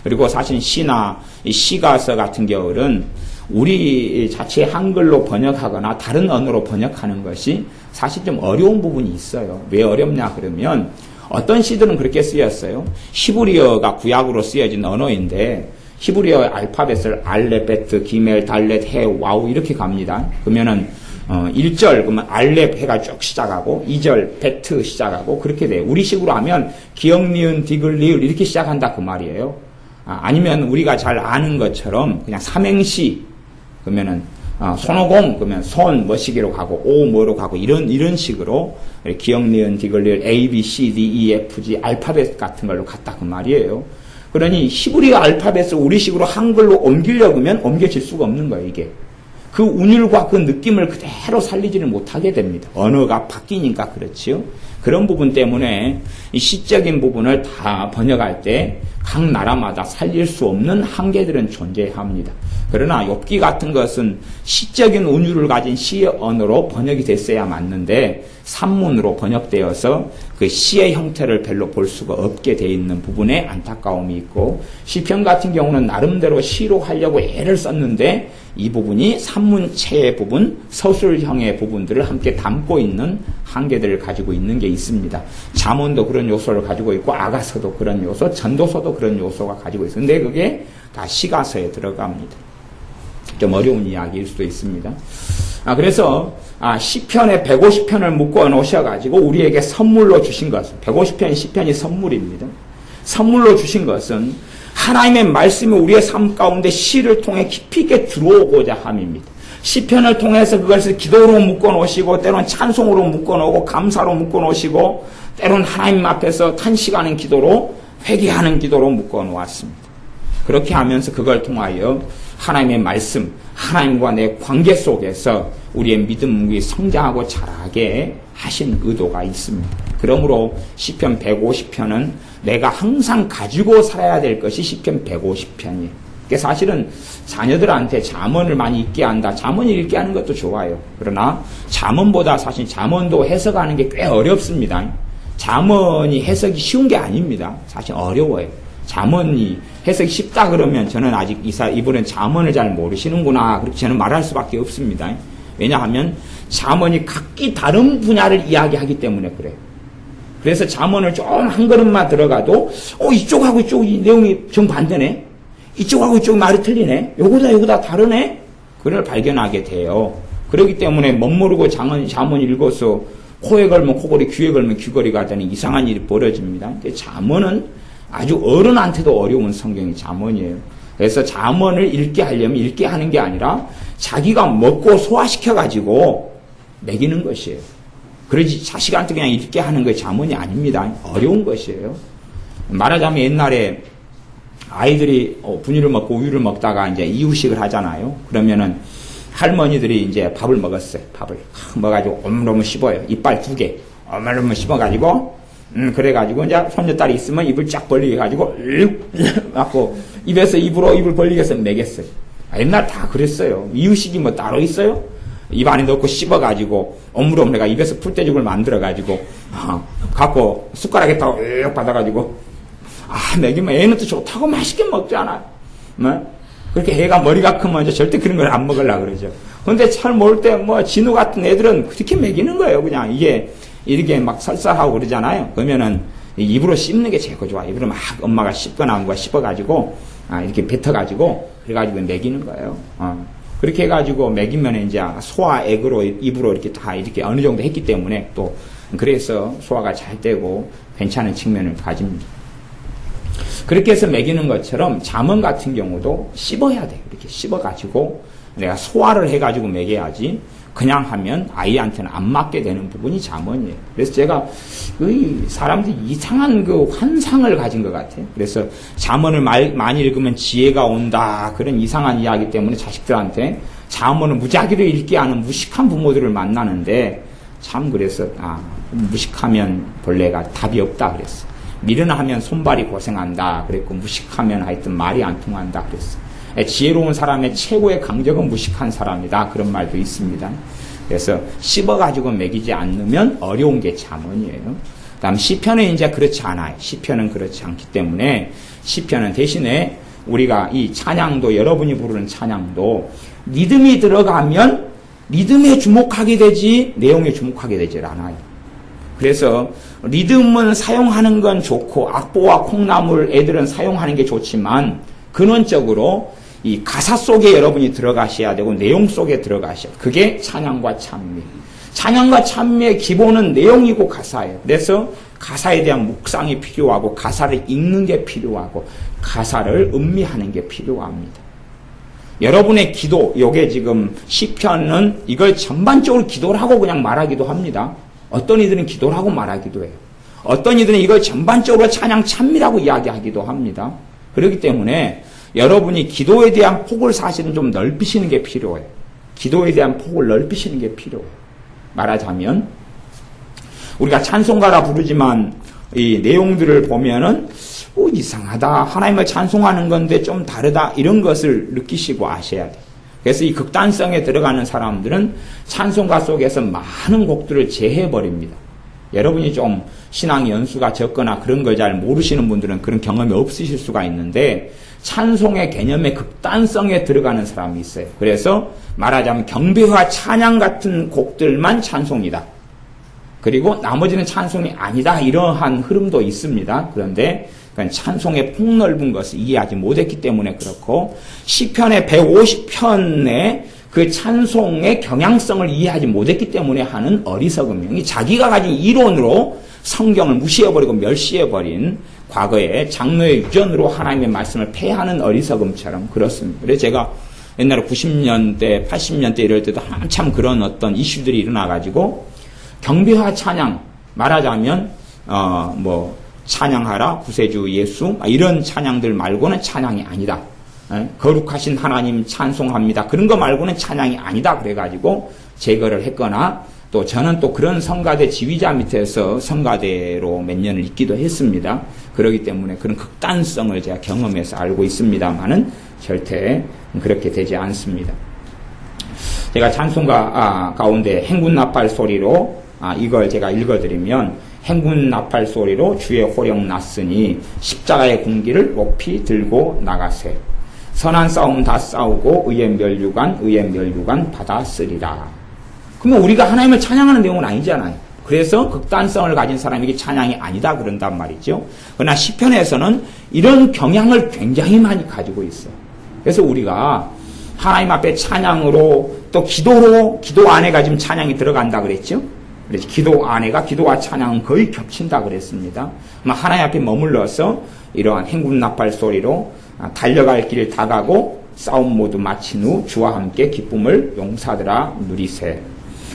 그리고 사실 시나 이 시가서 같은 경우는 우리 자체 한글로 번역하거나 다른 언어로 번역하는 것이 사실 좀 어려운 부분이 있어요. 왜 어렵냐 그러면 어떤 시들은 그렇게 쓰였어요. 히브리어가 구약으로 쓰여진 언어인데 히브리어 알파벳을 알렙, 베트, 기멜, 달렛, 해, 와우 이렇게 갑니다. 그러면은 1절 그러면 알렙 해가 쭉 시작하고 2절 베트 시작하고 그렇게 돼요. 우리식으로 하면 기역, 니은, 디귿, 리을 이렇게 시작한다 그 말이에요. 아니면 우리가 잘 아는 것처럼 그냥 삼행시 그러면은 손오공 그러면 손 뭐시기로 가고 오 뭐로 가고 이런 식으로 기역, 니은, 디귿, 리을 A, B, C, D, E, F, G 알파벳 같은 걸로 갔다 그 말이에요. 그러니 히브리어 알파벳을 우리식으로 한글로 옮기려고 하면 옮겨질 수가 없는 거예요. 이게 그 운율과 그 느낌을 그대로 살리지를 못하게 됩니다. 언어가 바뀌니까 그렇지요. 그런 부분 때문에 이 시적인 부분을 다 번역할 때 각 나라마다 살릴 수 없는 한계들은 존재합니다. 그러나 욥기 같은 것은 시적인 운율을 가진 시의 언어로 번역이 됐어야 맞는데 산문으로 번역되어서 그 시의 형태를 별로 볼 수가 없게 돼 있는 부분에 안타까움이 있고 시편 같은 경우는 나름대로 시로 하려고 애를 썼는데 이 부분이 산문체의 부분, 서술형의 부분들을 함께 담고 있는 한계들을 가지고 있는 게 있습니다. 잠언도 그런 요소를 가지고 있고 아가서도 그런 요소, 전도서도 그런 요소가 가지고 있어요. 근데 그게 다 시가서에 들어갑니다. 좀 어려운 이야기일 수도 있습니다. 그래서 시편의 150편을 묶어 놓으셔가지고 우리에게 선물로 주신 것은 150편 시편이 선물입니다. 선물로 주신 것은 하나님의 말씀이 우리의 삶 가운데 시를 통해 깊이 있게 들어오고자 함입니다. 시편을 통해서 그것을 기도로 묶어 놓으시고 때로는 찬송으로 묶어 놓고 감사로 묶어 놓으시고 때로는 하나님 앞에서 탄식하는 기도로 회개하는 기도로 묶어 놓았습니다. 그렇게 하면서 그걸 통하여 하나님의 말씀, 하나님과 내 관계 속에서 우리의 믿음이 성장하고 자라게 하신 의도가 있습니다. 그러므로 시편 150편은 내가 항상 가지고 살아야 될 것이 시편 150편이에요. 사실은 자녀들한테 잠언을 많이 읽게 한다. 잠언을 읽게 하는 것도 좋아요. 그러나 잠언보다 사실 잠언도 해석하는 게 꽤 어렵습니다. 잠언이 해석이 쉬운 게 아닙니다. 사실 어려워요. 잠언이 해석이 쉽다 그러면 저는 아직 이분은 잠언을 잘 모르시는구나 그렇게 저는 말할 수밖에 없습니다. 왜냐하면 잠언이 각기 다른 분야를 이야기하기 때문에 그래요. 그래서 잠언을 좀 한 걸음만 들어가도 이쪽하고 이쪽 이 내용이 정반대네. 이쪽하고 이쪽 말이 틀리네. 요거다 다르네. 그걸 발견하게 돼요. 그렇기 때문에 멋모르고 잠언 읽어서 코에 걸면 코걸이, 귀에 걸면 귀걸이가 되는 이상한 일이 벌어집니다. 잠언은 아주 어른한테도 어려운 성경이 잠언이에요. 그래서 잠언을 읽게 하려면 읽게 하는 게 아니라 자기가 먹고 소화시켜가지고 먹이는 것이에요. 그러지 자식한테 그냥 읽게 하는 게 잠언이 아닙니다. 어려운 것이에요. 말하자면 옛날에 아이들이 분유를 먹고 우유를 먹다가 이제 이유식을 하잖아요. 그러면은 할머니들이 이제 밥을 먹었어요. 밥을 먹어가지고 오물오물 씹어요. 이빨 2개 오물오물 씹어가지고 그래가지고 이제 손녀딸이 있으면 입을 쫙 벌리게 가지고 갖고 입에서 입을 벌리게 해서 먹였어요. 옛날 다 그랬어요. 이유식이 뭐 따로 있어요? 입 안에 넣고 씹어가지고 오물오물 내가 입에서 풀떼죽을 만들어가지고 갖고 숟가락에다가 윽 받아가지고 먹이면 애는 또 좋다고 맛있게 먹잖아. 뭐? 그렇게 애가 머리가 크면 이제 절대 그런 걸 안 먹으려고 그러죠. 근데 잘 모를 때 진우 같은 애들은 그렇게 먹이는 거예요. 그냥 이게 이렇게 막 설사하고 그러잖아요. 그러면은 입으로 씹는 게 제일 좋아. 입으로 막 엄마가 씹거나 뭐 씹어가지고 이렇게 뱉어가지고 그래가지고 먹이는 거예요. 그렇게 해가지고 먹이면 이제 소화액으로 입으로 이렇게 다 이렇게 어느 정도 했기 때문에 또 그래서 소화가 잘 되고 괜찮은 측면을 가집니다. 그렇게 해서 먹이는 것처럼 잠언 같은 경우도 씹어야 돼요. 이렇게 씹어가지고 내가 소화를 해가지고 먹여야지 그냥 하면 아이한테는 안 맞게 되는 부분이 잠언이에요. 그래서 제가 사람들이 이상한 그 환상을 가진 것 같아요. 그래서 잠언을 많이 읽으면 지혜가 온다. 그런 이상한 이야기 때문에 자식들한테 잠언을 무작위로 읽게 하는 무식한 부모들을 만나는데 참 그래서 무식하면 본래가 답이 없다 그랬어. 미련하면 손발이 고생한다 그랬고, 무식하면 하여튼 말이 안 통한다 그랬어. 지혜로운 사람의 최고의 강적은 무식한 사람이다, 그런 말도 있습니다. 그래서 씹어가지고 먹이지 않으면 어려운 게 잠언이에요. 다음 시편은 이제 그렇지 않아요. 시편은 그렇지 않기 때문에 시편은 대신에 우리가 이 찬양도, 여러분이 부르는 찬양도 리듬이 들어가면 리듬에 주목하게 되지 내용에 주목하게 되질 않아요. 그래서 리듬은 사용하는 건 좋고 악보와 콩나물 애들은 사용하는 게 좋지만 근원적으로 이 가사 속에 여러분이 들어가셔야 되고 내용 속에 들어가셔야 돼요. 그게 찬양과 찬미. 찬양과 찬미의 기본은 내용이고 가사예요. 그래서 가사에 대한 묵상이 필요하고 가사를 읽는 게 필요하고 가사를 음미하는 게 필요합니다. 여러분의 기도, 요게 지금 시편은 이걸 전반적으로 기도를 하고 그냥 말하기도 합니다. 어떤 이들은 기도를 하고 말하기도 해요. 어떤 이들은 이걸 전반적으로 찬양 찬미라고 이야기하기도 합니다. 그렇기 때문에 여러분이 기도에 대한 폭을 사실은 좀 넓히시는 게 필요해요. 기도에 대한 폭을 넓히시는 게 필요해요. 말하자면 우리가 찬송가라 부르지만 이 내용들을 보면은 이상하다, 하나님을 찬송하는 건데 좀 다르다, 이런 것을 느끼시고 아셔야 돼요. 그래서 이 극단성에 들어가는 사람들은 찬송가 속에서 많은 곡들을 제해버립니다. 여러분이 좀 신앙 연수가 적거나 그런 걸 잘 모르시는 분들은 그런 경험이 없으실 수가 있는데 찬송의 개념의 극단성에 들어가는 사람이 있어요. 그래서 말하자면 경배와 찬양 같은 곡들만 찬송이다. 그리고 나머지는 찬송이 아니다, 이러한 흐름도 있습니다. 그런데 그건 찬송의 폭넓은 것을 이해하지 못했기 때문에 그렇고, 시편의 150편의 그 찬송의 경향성을 이해하지 못했기 때문에 하는 어리석음이, 자기가 가진 이론으로 성경을 무시해버리고 멸시해버린 과거의 장로의 유전으로 하나님의 말씀을 폐하는 어리석음처럼 그렇습니다. 그래서 제가 옛날에 90년대, 80년대 이럴 때도 한참 그런 어떤 이슈들이 일어나가지고 경배와 찬양, 말하자면 찬양하라, 구세주 예수, 이런 찬양들 말고는 찬양이 아니다. 거룩하신 하나님 찬송합니다. 그런 거 말고는 찬양이 아니다. 그래가지고 제거를 했거나, 또 저는 또 그런 성가대 지휘자 밑에서 성가대로 몇 년을 있기도 했습니다. 그렇기 때문에 그런 극단성을 제가 경험해서 알고 있습니다만은 절대 그렇게 되지 않습니다. 제가 찬송가 가운데 행군 나팔 소리로 이걸 제가 읽어드리면, 행군 나팔 소리로 주의 호령 났으니 십자가의 공기를 높이 들고 나가세. 선한 싸움 다 싸우고 의의 멸류관 받았으리라. 그러면 우리가 하나님을 찬양하는 내용은 아니잖아요. 그래서 극단성을 가진 사람에게 찬양이 아니다 그런단 말이죠. 그러나 시편에서는 이런 경향을 굉장히 많이 가지고 있어요. 그래서 우리가 하나님 앞에 찬양으로 또 기도로, 기도 안에가 지금 찬양이 들어간다 그랬죠. 그래서 기도 안에가 기도와 찬양은 거의 겹친다 그랬습니다. 하나님 앞에 머물러서 이러한 행군 나팔 소리로 달려갈 길 다 가고 싸움 모두 마친 후 주와 함께 기쁨을 용사들아 누리세.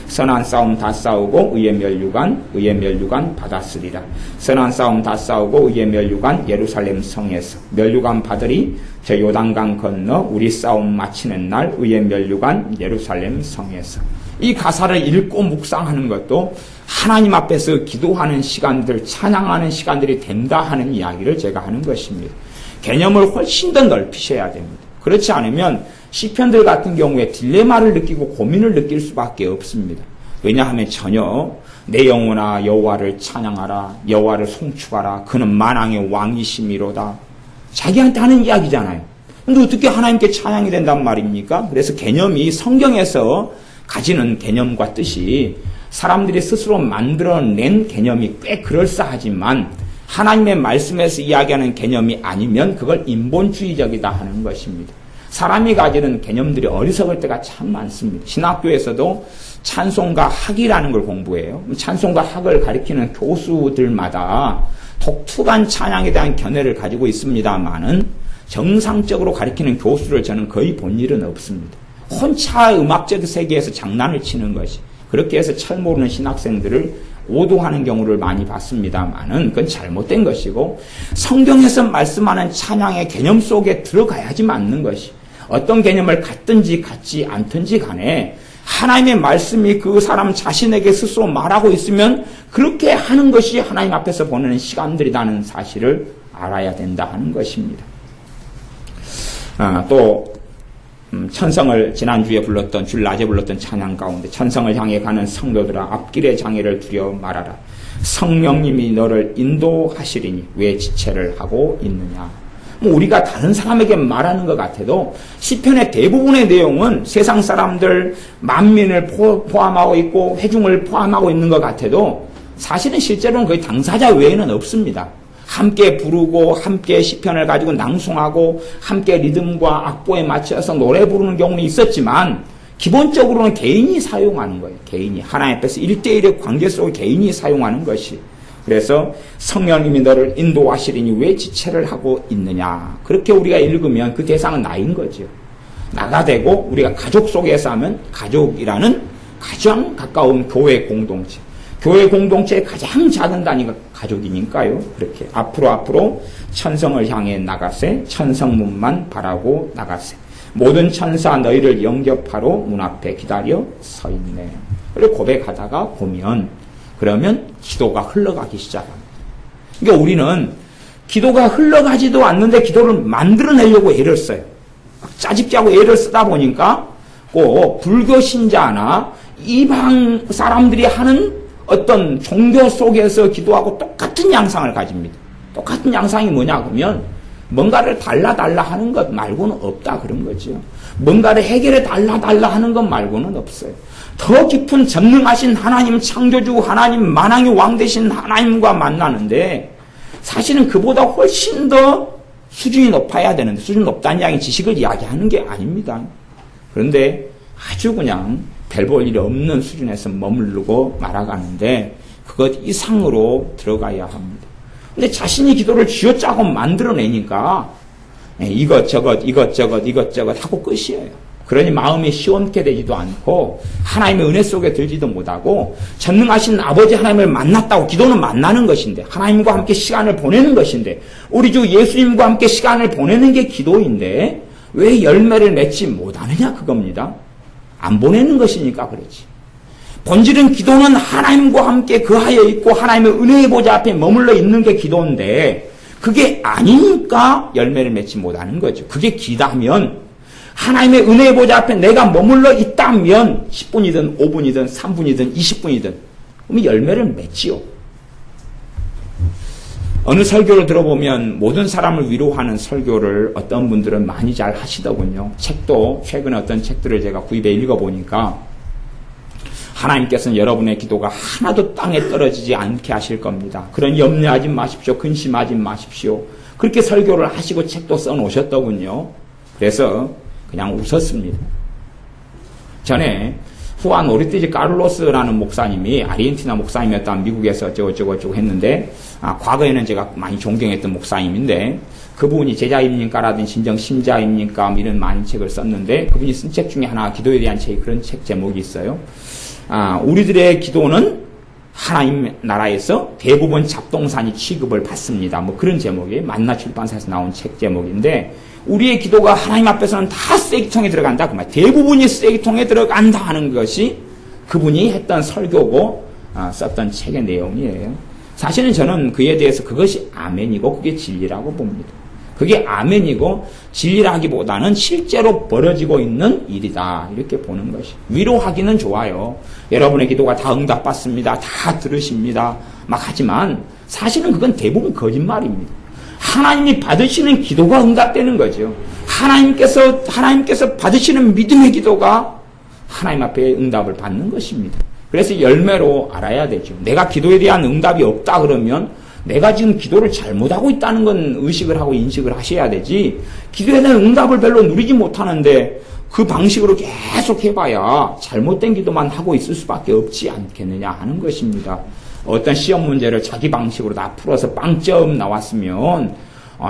선한 싸움 다 싸우고 의의 멸류관 받았으리라. 선한 싸움 다 싸우고 의의 멸류관 예루살렘 성에서 멸류관 받으리. 저 요단강 건너 우리 싸움 마치는 날 의의 멸류관 예루살렘 성에서. 이 가사를 읽고 묵상하는 것도 하나님 앞에서 기도하는 시간들, 찬양하는 시간들이 된다 하는 이야기를 제가 하는 것입니다. 개념을 훨씬 더 넓히셔야 됩니다. 그렇지 않으면 시편들 같은 경우에 딜레마를 느끼고 고민을 느낄 수밖에 없습니다. 왜냐하면 전혀 내 영혼아 여호와를 찬양하라, 여호와를 송축하라, 그는 만왕의 왕이심이로다, 자기한테 하는 이야기잖아요. 근데 어떻게 하나님께 찬양이 된단 말입니까? 그래서 개념이 성경에서 가지는 개념과 뜻이 사람들이 스스로 만들어낸 개념이 꽤 그럴싸하지만 하나님의 말씀에서 이야기하는 개념이 아니면 그걸 인본주의적이다 하는 것입니다. 사람이 가지는 개념들이 어리석을 때가 참 많습니다. 신학교에서도 찬송가 학이라는 걸 공부해요. 찬송가 학을 가리키는 교수들마다 독특한 찬양에 대한 견해를 가지고 있습니다만은 정상적으로 가리키는 교수를 저는 거의 본 일은 없습니다. 혼자 음악적 세계에서 장난을 치는 것이, 그렇게 해서 잘 모르는 신학생들을 오도하는 경우를 많이 봤습니다만은 그건 잘못된 것이고, 성경에서 말씀하는 찬양의 개념 속에 들어가야지 맞는 것이, 어떤 개념을 갖든지 갖지 않든지 간에 하나님의 말씀이 그 사람 자신에게 스스로 말하고 있으면 그렇게 하는 것이 하나님 앞에서 보내는 시간들이라는 사실을 알아야 된다 하는 것입니다. 또 천성을 지난주에 불렀던 줄 낮에 불렀던 찬양 가운데 천성을 향해 가는 성도들아 앞길의 장애를 두려워 말하라. 성령님이 너를 인도하시리니 왜 지체를 하고 있느냐. 우리가 다른 사람에게 말하는 것 같아도 시편의 대부분의 내용은 세상 사람들 만민을 포함하고 있고 회중을 포함하고 있는 것 같아도 사실은 실제로는 거의 당사자 외에는 없습니다. 함께 부르고 함께 시편을 가지고 낭송하고 함께 리듬과 악보에 맞춰서 노래 부르는 경우는 있었지만 기본적으로는 개인이 사용하는 거예요. 개인이 하나님 앞에서 1대1의 관계 속에 개인이 사용하는 것이. 그래서 성령님이 너를 인도하시리니 왜 지체를 하고 있느냐. 그렇게 우리가 읽으면 그 대상은 나인 거죠. 나가 되고 우리가 가족 속에서 하면 가족이라는 가장 가까운 교회 공동체. 교회 공동체의 가장 작은 단위가 가족이니까요. 그렇게 앞으로 천성을 향해 나가세 천성문만 바라고 나가세 모든 천사 너희를 영접하러 문 앞에 기다려 서 있네. 그리고 고백하다가 보면 그러면 기도가 흘러가기 시작합니다. 그러니까 우리는 기도가 흘러가지도 않는데 기도를 만들어내려고 애를 써요. 짜집기 하고 애를 쓰다 보니까 꼭 불교 신자나 이방 사람들이 하는 어떤 종교 속에서 기도하고 똑같은 양상을 가집니다. 똑같은 양상이 뭐냐 그러면 뭔가를 달라 하는 것 말고는 없다 그런 거죠. 뭔가를 해결해 달라 하는 것 말고는 없어요. 더 깊은 전능하신 하나님 창조주 하나님 만왕의 왕 되신 하나님과 만나는데 사실은 그보다 훨씬 더 수준이 높아야 되는데 수준 높다는 이야기는 지식을 이야기하는 게 아닙니다. 그런데 아주 그냥 별 볼 일이 없는 수준에서 머무르고 말아가는데 그것 이상으로 들어가야 합니다. 근데 자신이 기도를 쥐어짜고 만들어내니까 이것저것 하고 끝이에요. 그러니 마음이 시원케 되지도 않고 하나님의 은혜 속에 들지도 못하고 전능하신 아버지 하나님을 만났다고 기도는 만나는 것인데 하나님과 함께 시간을 보내는 것인데 우리 주 예수님과 함께 시간을 보내는 게 기도인데 왜 열매를 맺지 못하느냐 그겁니다. 안 보내는 것이니까 그렇지. 본질은 기도는 하나님과 함께 거하여 있고 하나님의 은혜의 보좌 앞에 머물러 있는 게 기도인데 그게 아니니까 열매를 맺지 못하는 거죠. 그게 기다면 하나님의 은혜의 보좌 앞에 내가 머물러 있다면 10분이든 5분이든 3분이든 20분이든 그러면 열매를 맺지요. 어느 설교를 들어보면 모든 사람을 위로하는 설교를 어떤 분들은 많이 잘 하시더군요. 책도 최근에 어떤 책들을 제가 구입해 읽어보니까 하나님께서는 여러분의 기도가 하나도 땅에 떨어지지 않게 하실 겁니다. 그런 염려하지 마십시오. 근심하지 마십시오. 그렇게 설교를 하시고 책도 써놓으셨더군요. 그래서 그냥 웃었습니다. 전에 후안 오르티지 카를로스라는 목사님이 아르헨티나 목사님이었다 미국에서 어쩌고 했는데 과거에는 제가 많이 존경했던 목사님인데 그분이 제자입니까라든 진정 신자입니까 이런 많은 책을 썼는데 그분이 쓴 책 중에 하나 기도에 대한 책이 그런 책 제목이 있어요. 우리들의 기도는 하나님 나라에서 대부분 잡동사니 취급을 받습니다. 뭐 그런 제목이에요. 만나 출판사에서 나온 책 제목인데 우리의 기도가 하나님 앞에서는 다 쓰레기통에 들어간다. 그 말. 대부분이 쓰레기통에 들어간다 하는 것이 그분이 했던 설교고 썼던 책의 내용이에요. 사실은 저는 그에 대해서 그것이 아멘이고 그게 진리라고 봅니다. 그게 아멘이고 진리라기보다는 실제로 벌어지고 있는 일이다. 이렇게 보는 것이. 위로하기는 좋아요. 여러분의 기도가 다 응답받습니다. 다 들으십니다. 막 하지만 사실은 그건 대부분 거짓말입니다. 하나님이 받으시는 기도가 응답되는 거죠. 하나님께서 받으시는 믿음의 기도가 하나님 앞에 응답을 받는 것입니다. 그래서 열매로 알아야 되죠. 내가 기도에 대한 응답이 없다 그러면 내가 지금 기도를 잘못하고 있다는 건 의식을 하고 인식을 하셔야 되지. 기도에 대한 응답을 별로 누리지 못하는데 그 방식으로 계속 해봐야 잘못된 기도만 하고 있을 수밖에 없지 않겠느냐 하는 것입니다. 어떤 시험 문제를 자기 방식으로 다 풀어서 빵점 나왔으면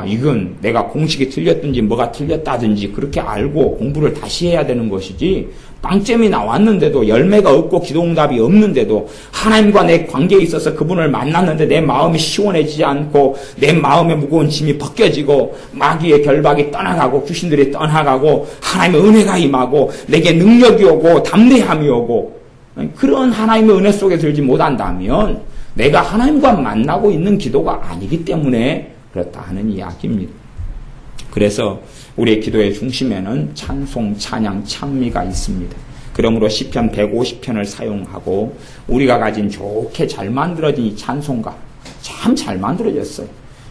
이건 내가 공식이 틀렸든지 뭐가 틀렸다든지 그렇게 알고 공부를 다시 해야 되는 것이지, 빵점이 나왔는데도 열매가 없고 기도응답이 없는데도 하나님과 내 관계에 있어서 그분을 만났는데 내 마음이 시원해지지 않고 내 마음의 무거운 짐이 벗겨지고 마귀의 결박이 떠나가고 귀신들이 떠나가고 하나님의 은혜가 임하고 내게 능력이 오고 담대함이 오고, 그런 하나님의 은혜 속에 들지 못한다면 내가 하나님과 만나고 있는 기도가 아니기 때문에 그렇다 하는 이야기입니다. 그래서 우리의 기도의 중심에는 찬송, 찬양, 찬미가 있습니다. 그러므로 시편 150편을 사용하고 우리가 가진 좋게 잘 만들어진 이 찬송가, 참 잘 만들어졌어요.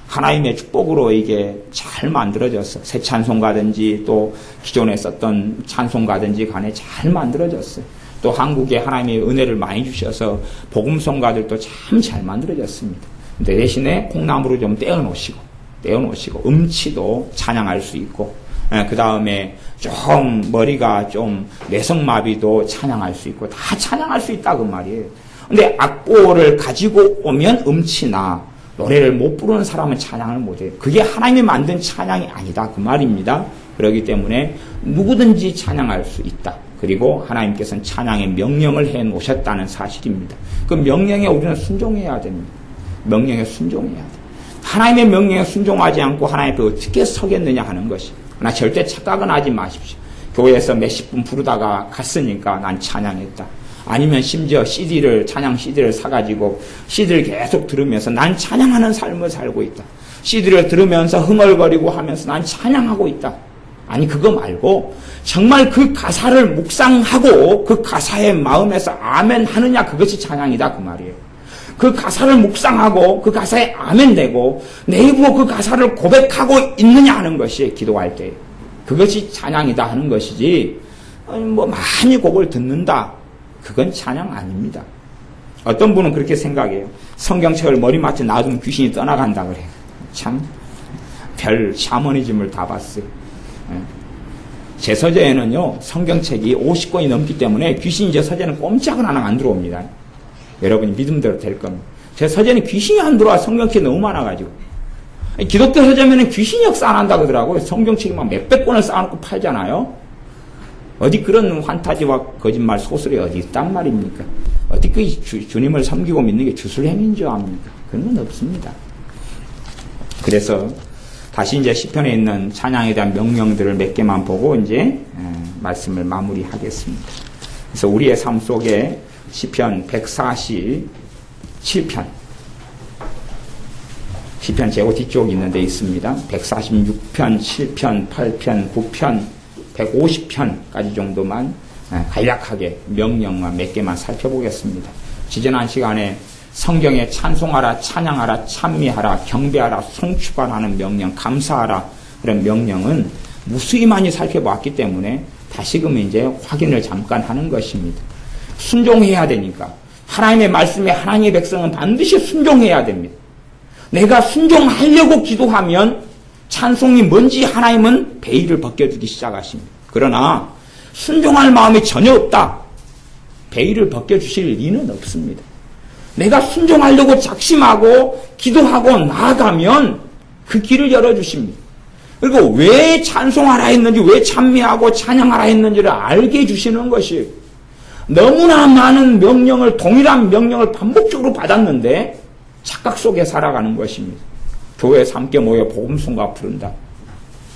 하나님의 축복으로 이게 잘 만들어졌어요. 새 찬송가든지 또 기존에 썼던 찬송가든지 간에 잘 만들어졌어요. 또 한국에 하나님의 은혜를 많이 주셔서 복음성가들도 참 잘 만들어졌습니다. 근데 대신에 콩나물을 좀 떼어놓으시고 음치도 찬양할 수 있고, 그 다음에 좀 머리가 좀 뇌성마비도 찬양할 수 있고, 다 찬양할 수 있다 그 말이에요. 근데 악보를 가지고 오면 음치나 노래를 못 부르는 사람은 찬양을 못해요. 그게 하나님이 만든 찬양이 아니다 그 말입니다. 그렇기 때문에 누구든지 찬양할 수 있다. 그리고 하나님께서는 찬양의 명령을 해 놓으셨다는 사실입니다. 그 명령에 우리는 순종해야 됩니다. 명령에 순종해야 돼요. 하나님의 명령에 순종하지 않고 하나님 앞에 어떻게 서겠느냐 하는 것이. 나 절대 착각은 하지 마십시오. 교회에서 몇십 분 부르다가 갔으니까 난 찬양했다. 아니면 심지어 찬양 CD를 사가지고 CD를 계속 들으면서 난 찬양하는 삶을 살고 있다. CD를 들으면서 흥얼거리고 하면서 난 찬양하고 있다. 아니, 그거 말고 정말 그 가사를 묵상하고 그 가사의 마음에서 아멘 하느냐, 그것이 찬양이다 그 말이에요. 그 가사를 묵상하고 그 가사에 아멘 되고 내 입으로 그 가사를 고백하고 있느냐 하는 것이 기도할 때, 그것이 찬양이다 하는 것이지, 뭐 많이 곡을 듣는다, 그건 찬양 아닙니다. 어떤 분은 그렇게 생각해요. 성경책을 머리맡에 놔두면 귀신이 떠나간다 그래요. 참 별 샤머니즘을 다 봤어요. 제 서재에는요, 성경책이 50권이 넘기 때문에 귀신이 제 서재는 꼼짝은 하나 안 들어옵니다. 여러분이 믿음대로 될 겁니다. 제 서재는 귀신이 안 들어와. 성경책이 너무 많아가지고. 기독교 서재면은 귀신이 역사 안 한다 그러더라고요. 성경책이 막 몇백 권을 쌓아놓고 팔잖아요. 어디 그런 환타지와 거짓말 소설이 어디 있단 말입니까? 어디 그 주님을 섬기고 믿는 게 주술행인 줄 압니까? 그런 건 없습니다. 그래서 다시 이제 시편에 있는 찬양에 대한 명령들을 몇 개만 보고 이제 말씀을 마무리하겠습니다. 그래서 우리의 삶 속에 시편 147편, 시편 제고 뒤쪽에 있는 데 있습니다. 146편, 7편, 8편, 9편, 150편까지 정도만 간략하게 명령만 몇 개만 살펴보겠습니다. 지지난 시간에 성경에 찬송하라, 찬양하라, 찬미하라, 경배하라, 송축하라는 명령, 감사하라 이런 명령은 무수히 많이 살펴봤기 때문에 다시금 이제 확인을 잠깐 하는 것입니다. 순종해야 되니까. 하나님의 말씀에 하나님의 백성은 반드시 순종해야 됩니다. 내가 순종하려고 기도하면 찬송이 뭔지 하나님은 베일을 벗겨주기 시작하십니다. 그러나 순종할 마음이 전혀 없다. 베일을 벗겨주실 리는 없습니다. 내가 순종하려고 작심하고 기도하고 나아가면 그 길을 열어주십니다. 그리고 왜 찬송하라 했는지, 왜 찬미하고 찬양하라 했는지를 알게 해주시는 것이, 너무나 많은 명령을, 동일한 명령을 반복적으로 받았는데 착각 속에 살아가는 것입니다. 교회에서 함께 모여 복음송가 부른다.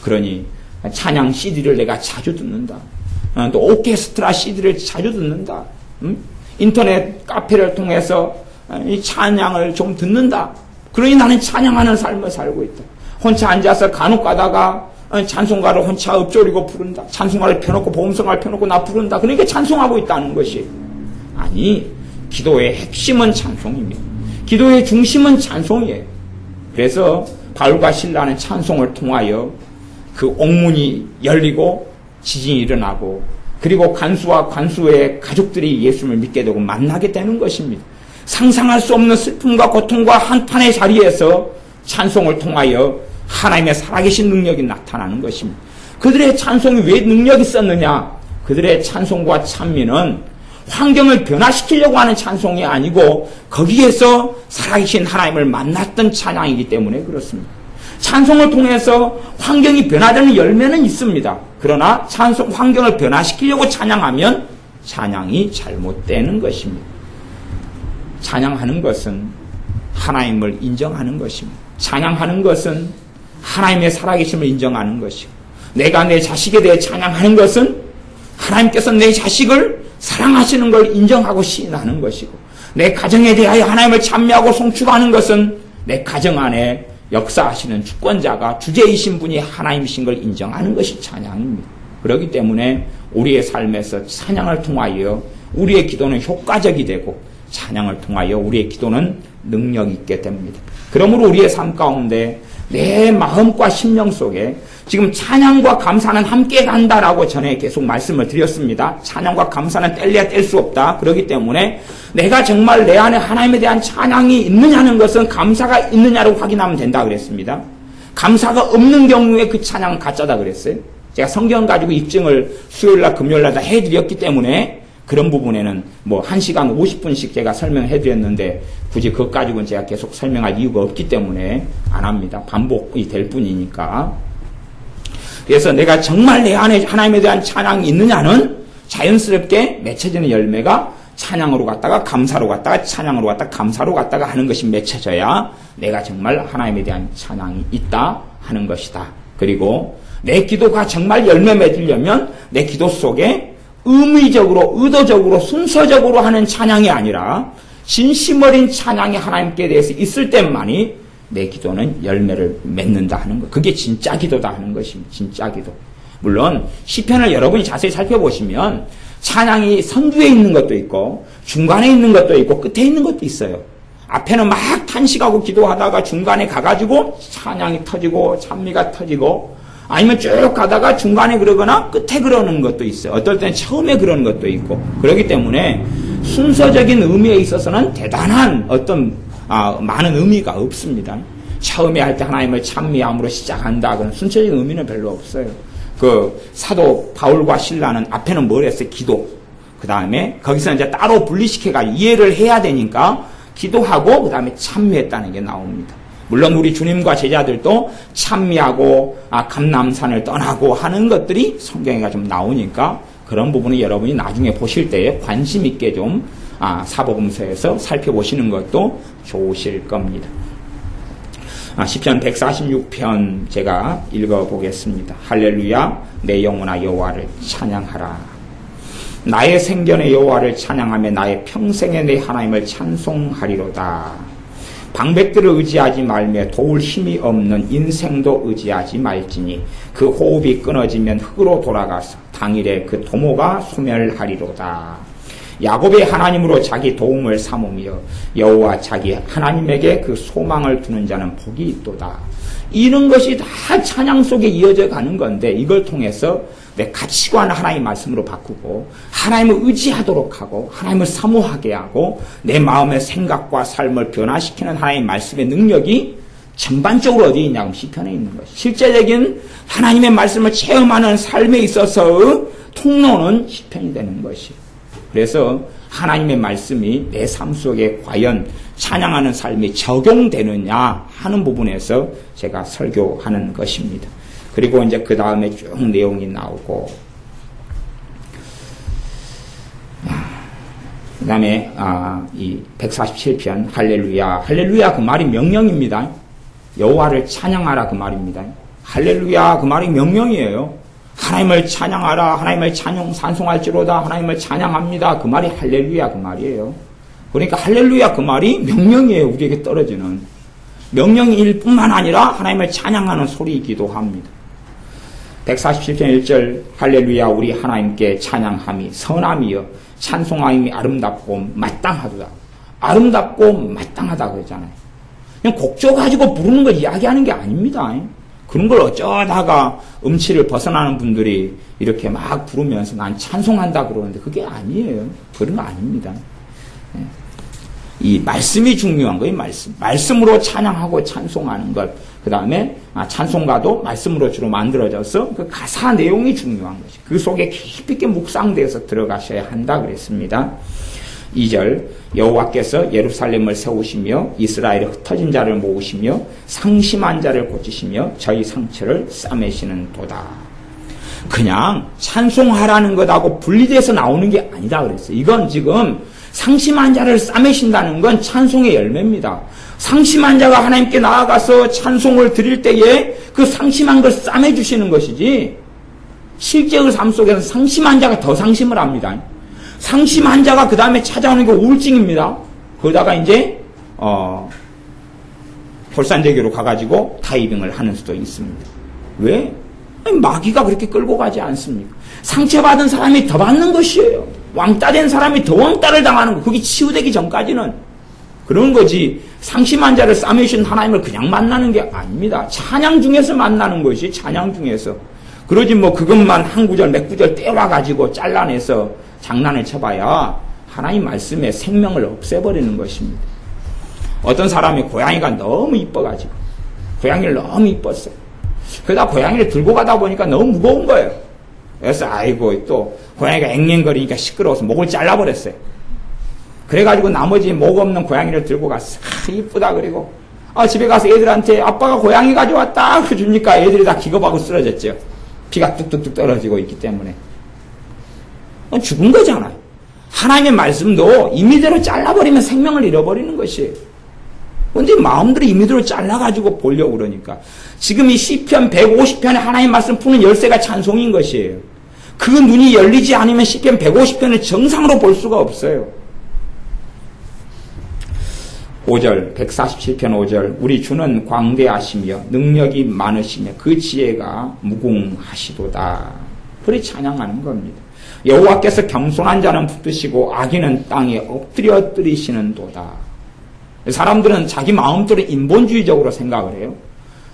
그러니 찬양 CD를 내가 자주 듣는다. 또 오케스트라 CD를 자주 듣는다. 인터넷 카페를 통해서 이 찬양을 좀 듣는다. 그러니 나는 찬양하는 삶을 살고 있다. 혼자 앉아서 간혹 가다가 찬송가를 혼자 읊조리고 부른다. 찬송가를 펴놓고 복음성가를 펴놓고 나 부른다. 그러니까 찬송하고 있다는 것이. 아니, 기도의 핵심은 찬송입니다. 기도의 중심은 찬송이에요. 그래서 바울과 실라는 찬송을 통하여 그 옥문이 열리고 지진이 일어나고, 그리고 간수와 간수의 가족들이 예수님을 믿게 되고 만나게 되는 것입니다. 상상할 수 없는 슬픔과 고통과 한탄의 자리에서 찬송을 통하여 하나님의 살아계신 능력이 나타나는 것입니다. 그들의 찬송이 왜 능력이 있었느냐? 그들의 찬송과 찬미는 환경을 변화시키려고 하는 찬송이 아니고 거기에서 살아계신 하나님을 만났던 찬양이기 때문에 그렇습니다. 찬송을 통해서 환경이 변화되는 열매는 있습니다. 그러나 환경을 변화시키려고 찬양하면 찬양이 잘못되는 것입니다. 찬양하는 것은 하나님을 인정하는 것입니다. 찬양하는 것은 하나님의 살아계심을 인정하는 것이고, 내가 내 자식에 대해 찬양하는 것은 하나님께서 내 자식을 사랑하시는 걸 인정하고 시인하는 것이고, 내 가정에 대하여 하나님을 찬미하고 송축하는 것은 내 가정 안에 역사하시는 주권자가 주제이신 분이 하나님이신 걸 인정하는 것이 찬양입니다. 그렇기 때문에 우리의 삶에서 찬양을 통하여 우리의 기도는 효과적이 되고, 찬양을 통하여 우리의 기도는 능력 있게 됩니다. 그러므로 우리의 삶 가운데 내 마음과 심령 속에 지금 찬양과 감사는 함께 간다라고 전에 계속 말씀을 드렸습니다. 찬양과 감사는 뗄래야 뗄 수 없다. 그렇기 때문에 내가 정말 내 안에 하나님에 대한 찬양이 있느냐는 것은 감사가 있느냐로 확인하면 된다 그랬습니다. 감사가 없는 경우에 그 찬양은 가짜다 그랬어요. 제가 성경 가지고 입증을 수요일날 금요일날 다 해드렸기 때문에 그런 부분에는 뭐 1시간 50분씩 제가 설명해드렸는데 굳이 그것 가지고는 제가 계속 설명할 이유가 없기 때문에 안 합니다. 반복이 될 뿐이니까. 그래서 내가 정말 내 안에 하나님에 대한 찬양이 있느냐는 자연스럽게 맺혀지는 열매가 찬양으로 갔다가 감사로 갔다가 찬양으로 갔다가 감사로 갔다가 하는 것이 맺혀져야 내가 정말 하나님에 대한 찬양이 있다 하는 것이다. 그리고 내 기도가 정말 열매 맺으려면 내 기도 속에 의미적으로, 의도적으로, 순서적으로 하는 찬양이 아니라 진심 어린 찬양이 하나님께 대해서 있을 때만이 내 기도는 열매를 맺는다 하는 것. 그게 진짜 기도다 하는 것입니다. 진짜 기도. 물론 시편을 여러분이 자세히 살펴보시면 찬양이 선두에 있는 것도 있고 중간에 있는 것도 있고 끝에 있는 것도 있어요. 앞에는 막 탄식하고 기도하다가 중간에 가가지고 찬양이 터지고 찬미가 터지고, 아니면 쭉 가다가 중간에 그러거나 끝에 그러는 것도 있어요. 어떨 때는 처음에 그러는 것도 있고. 그렇기 때문에 순서적인 의미에 있어서는 대단한 어떤 많은 의미가 없습니다. 처음에 할 때 하나님을 찬미함으로 시작한다. 그런 순서적인 의미는 별로 없어요. 그 사도 바울과 실라는 앞에는 뭘 했어요? 기도. 그 다음에 거기서 이제 따로 분리시켜가지고 이해를 해야 되니까 기도하고 그 다음에 찬미했다는 게 나옵니다. 물론 우리 주님과 제자들도 찬미하고 감람산을 떠나고 하는 것들이 성경에 좀 나오니까 그런 부분은 여러분이 나중에 보실 때에 관심 있게 좀 사복음서에서 살펴보시는 것도 좋으실 겁니다. 시편 146편 제가 읽어보겠습니다. 할렐루야, 내 영혼아 여호와를 찬양하라. 나의 생전의 여호와를 찬양하며 나의 평생에 내 하나님을 찬송하리로다. 방백들을 의지하지 말며 도울 힘이 없는 인생도 의지하지 말지니 그 호흡이 끊어지면 흙으로 돌아가서 당일에 그 도모가 소멸하리로다. 야곱의 하나님으로 자기 도움을 삼으며 여호와 자기 하나님에게 그 소망을 두는 자는 복이 있도다. 이런 것이 다 찬양 속에 이어져 가는 건데, 이걸 통해서 내 가치관 하나님의 말씀으로 바꾸고 하나님을 의지하도록 하고 하나님을 사모하게 하고 내 마음의 생각과 삶을 변화시키는 하나님의 말씀의 능력이 전반적으로 어디에 있냐면 시편에 있는 것이. 실제적인 하나님의 말씀을 체험하는 삶에 있어서의 통로는 시편이 되는 것이. 그래서 하나님의 말씀이 내 삶 속에 과연 찬양하는 삶이 적용되느냐 하는 부분에서 제가 설교하는 것입니다. 그리고 이제 그 다음에 쭉 내용이 나오고, 그 다음에 이 147편 할렐루야, 할렐루야 그 말이 명령입니다. 여호와를 찬양하라 그 말입니다. 할렐루야 그 말이 명령이에요. 하나님을 찬양하라, 하나님을 찬송할지로다, 하나님을 찬양합니다 그 말이 할렐루야 그 말이에요. 그러니까 할렐루야 그 말이 명령이에요. 우리에게 떨어지는 명령일 뿐만 아니라 하나님을 찬양하는 소리이기도 합니다. 147편 1절 할렐루야 우리 하나님께 찬양함이 선함이여 찬송함이 아름답고 마땅하도다. 아름답고 마땅하다 그러잖아요. 그냥 곡조 가지고 부르는 거 이야기하는 게 아닙니다. 그런 걸 어쩌다가 음치를 벗어나는 분들이 이렇게 막 부르면서 난 찬송한다 그러는데 그게 아니에요. 그런 거 아닙니다. 이 말씀이 중요한 거예요. 말씀으로 찬양하고 찬송하는 것. 그 다음에 찬송가도 말씀으로 주로 만들어져서 그 가사 내용이 중요한 것이. 그 속에 깊이 있게 묵상돼서 들어가셔야 한다 그랬습니다. 2절 여호와께서 예루살렘을 세우시며 이스라엘의 흩어진 자를 모으시며 상심한 자를 고치시며 저희 상처를 싸매시는 도다. 그냥 찬송하라는 것하고 분리돼서 나오는 게 아니다 그랬어요. 이건 지금 상심한 자를 싸매신다는 건 찬송의 열매입니다. 상심한 자가 하나님께 나아가서 찬송을 드릴 때에 그 상심한 걸 싸매주시는 것이지, 실제의 삶 속에서 상심한 자가 더 상심을 합니다. 상심한 자가 그 다음에 찾아오는 게 우울증입니다. 거기다가 이제 돌산대교로 가가지고 타이빙을 하는 수도 있습니다. 왜? 마귀가 그렇게 끌고 가지 않습니까? 상처받은 사람이 더 받는 것이에요. 왕따 된 사람이 더 왕따를 당하는 거. 그게 치유되기 전까지는 그런 거지. 상심한 자를 싸매신 하나님을 그냥 만나는 게 아닙니다. 찬양 중에서 만나는 것이, 찬양 중에서. 그러지 뭐 그것만 한 구절 몇 구절 떼와가지고 잘라내서 장난을 쳐봐야 하나님 말씀에 생명을 없애버리는 것입니다. 어떤 사람이 고양이가 너무 이뻐가지고, 고양이를 너무 이뻤어요. 그러다 고양이를 들고 가다 보니까 너무 무거운 거예요. 그래서 아이고 또 고양이가 앵앵거리니까 시끄러워서 목을 잘라버렸어요. 그래가지고 나머지 목 없는 고양이를 들고 갔어. 이쁘다. 그리고 집에 가서 애들한테 아빠가 고양이 가져왔다 주니까 애들이 다 기겁하고 쓰러졌죠. 피가 뚝뚝뚝 떨어지고 있기 때문에. 죽은 거잖아요. 하나님의 말씀도 임의대로 잘라버리면 생명을 잃어버리는 것이에요. 근데 마음대로 임의대로 잘라가지고 보려고 그러니까. 지금 이 시편 150편에 하나님 말씀 푸는 열쇠가 찬송인 것이에요. 그 눈이 열리지 않으면 시편 150편을 정상으로 볼 수가 없어요. 5절 147편 5절 우리 주는 광대하시며 능력이 많으시며 그 지혜가 무궁하시도다. 그리 찬양하는 겁니다. 여호와께서 겸손한 자는 붙드시고 악인은 땅에 엎드려 뜨리시는도다. 사람들은 자기 마음대로 인본주의적으로 생각을 해요.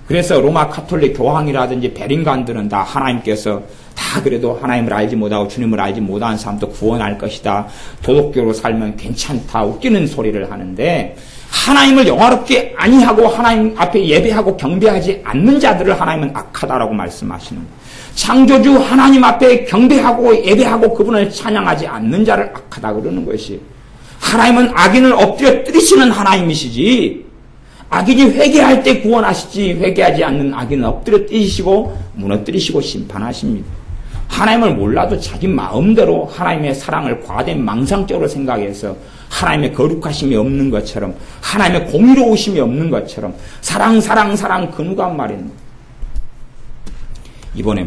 그래서 로마 카톨릭 교황이라든지 베링간들은 다 하나님께서 다 그래도 하나님을 알지 못하고 주님을 알지 못하는 사람도 구원할 것이다. 도덕교로 살면 괜찮다. 웃기는 소리를 하는데, 하나님을 영화롭게 아니하고 하나님 앞에 예배하고 경배하지 않는 자들을 하나님은 악하다라고 말씀하시는 거예요. 창조주 하나님 앞에 경배하고 예배하고 그분을 찬양하지 않는 자를 악하다 그러는 것이. 하나님은 악인을 엎드려 뜨리시는 하나님이시지, 악인이 회개할 때 구원하시지, 회개하지 않는 악인은 엎드려 뜨시고 무너뜨리시고 심판하십니다. 하나님을 몰라도 자기 마음대로 하나님의 사랑을 과된 망상적으로 생각해서 하나님의 거룩하심이 없는 것처럼, 하나님의 공의로우심이 없는 것처럼 사랑 그 누가 말입니다. 이번에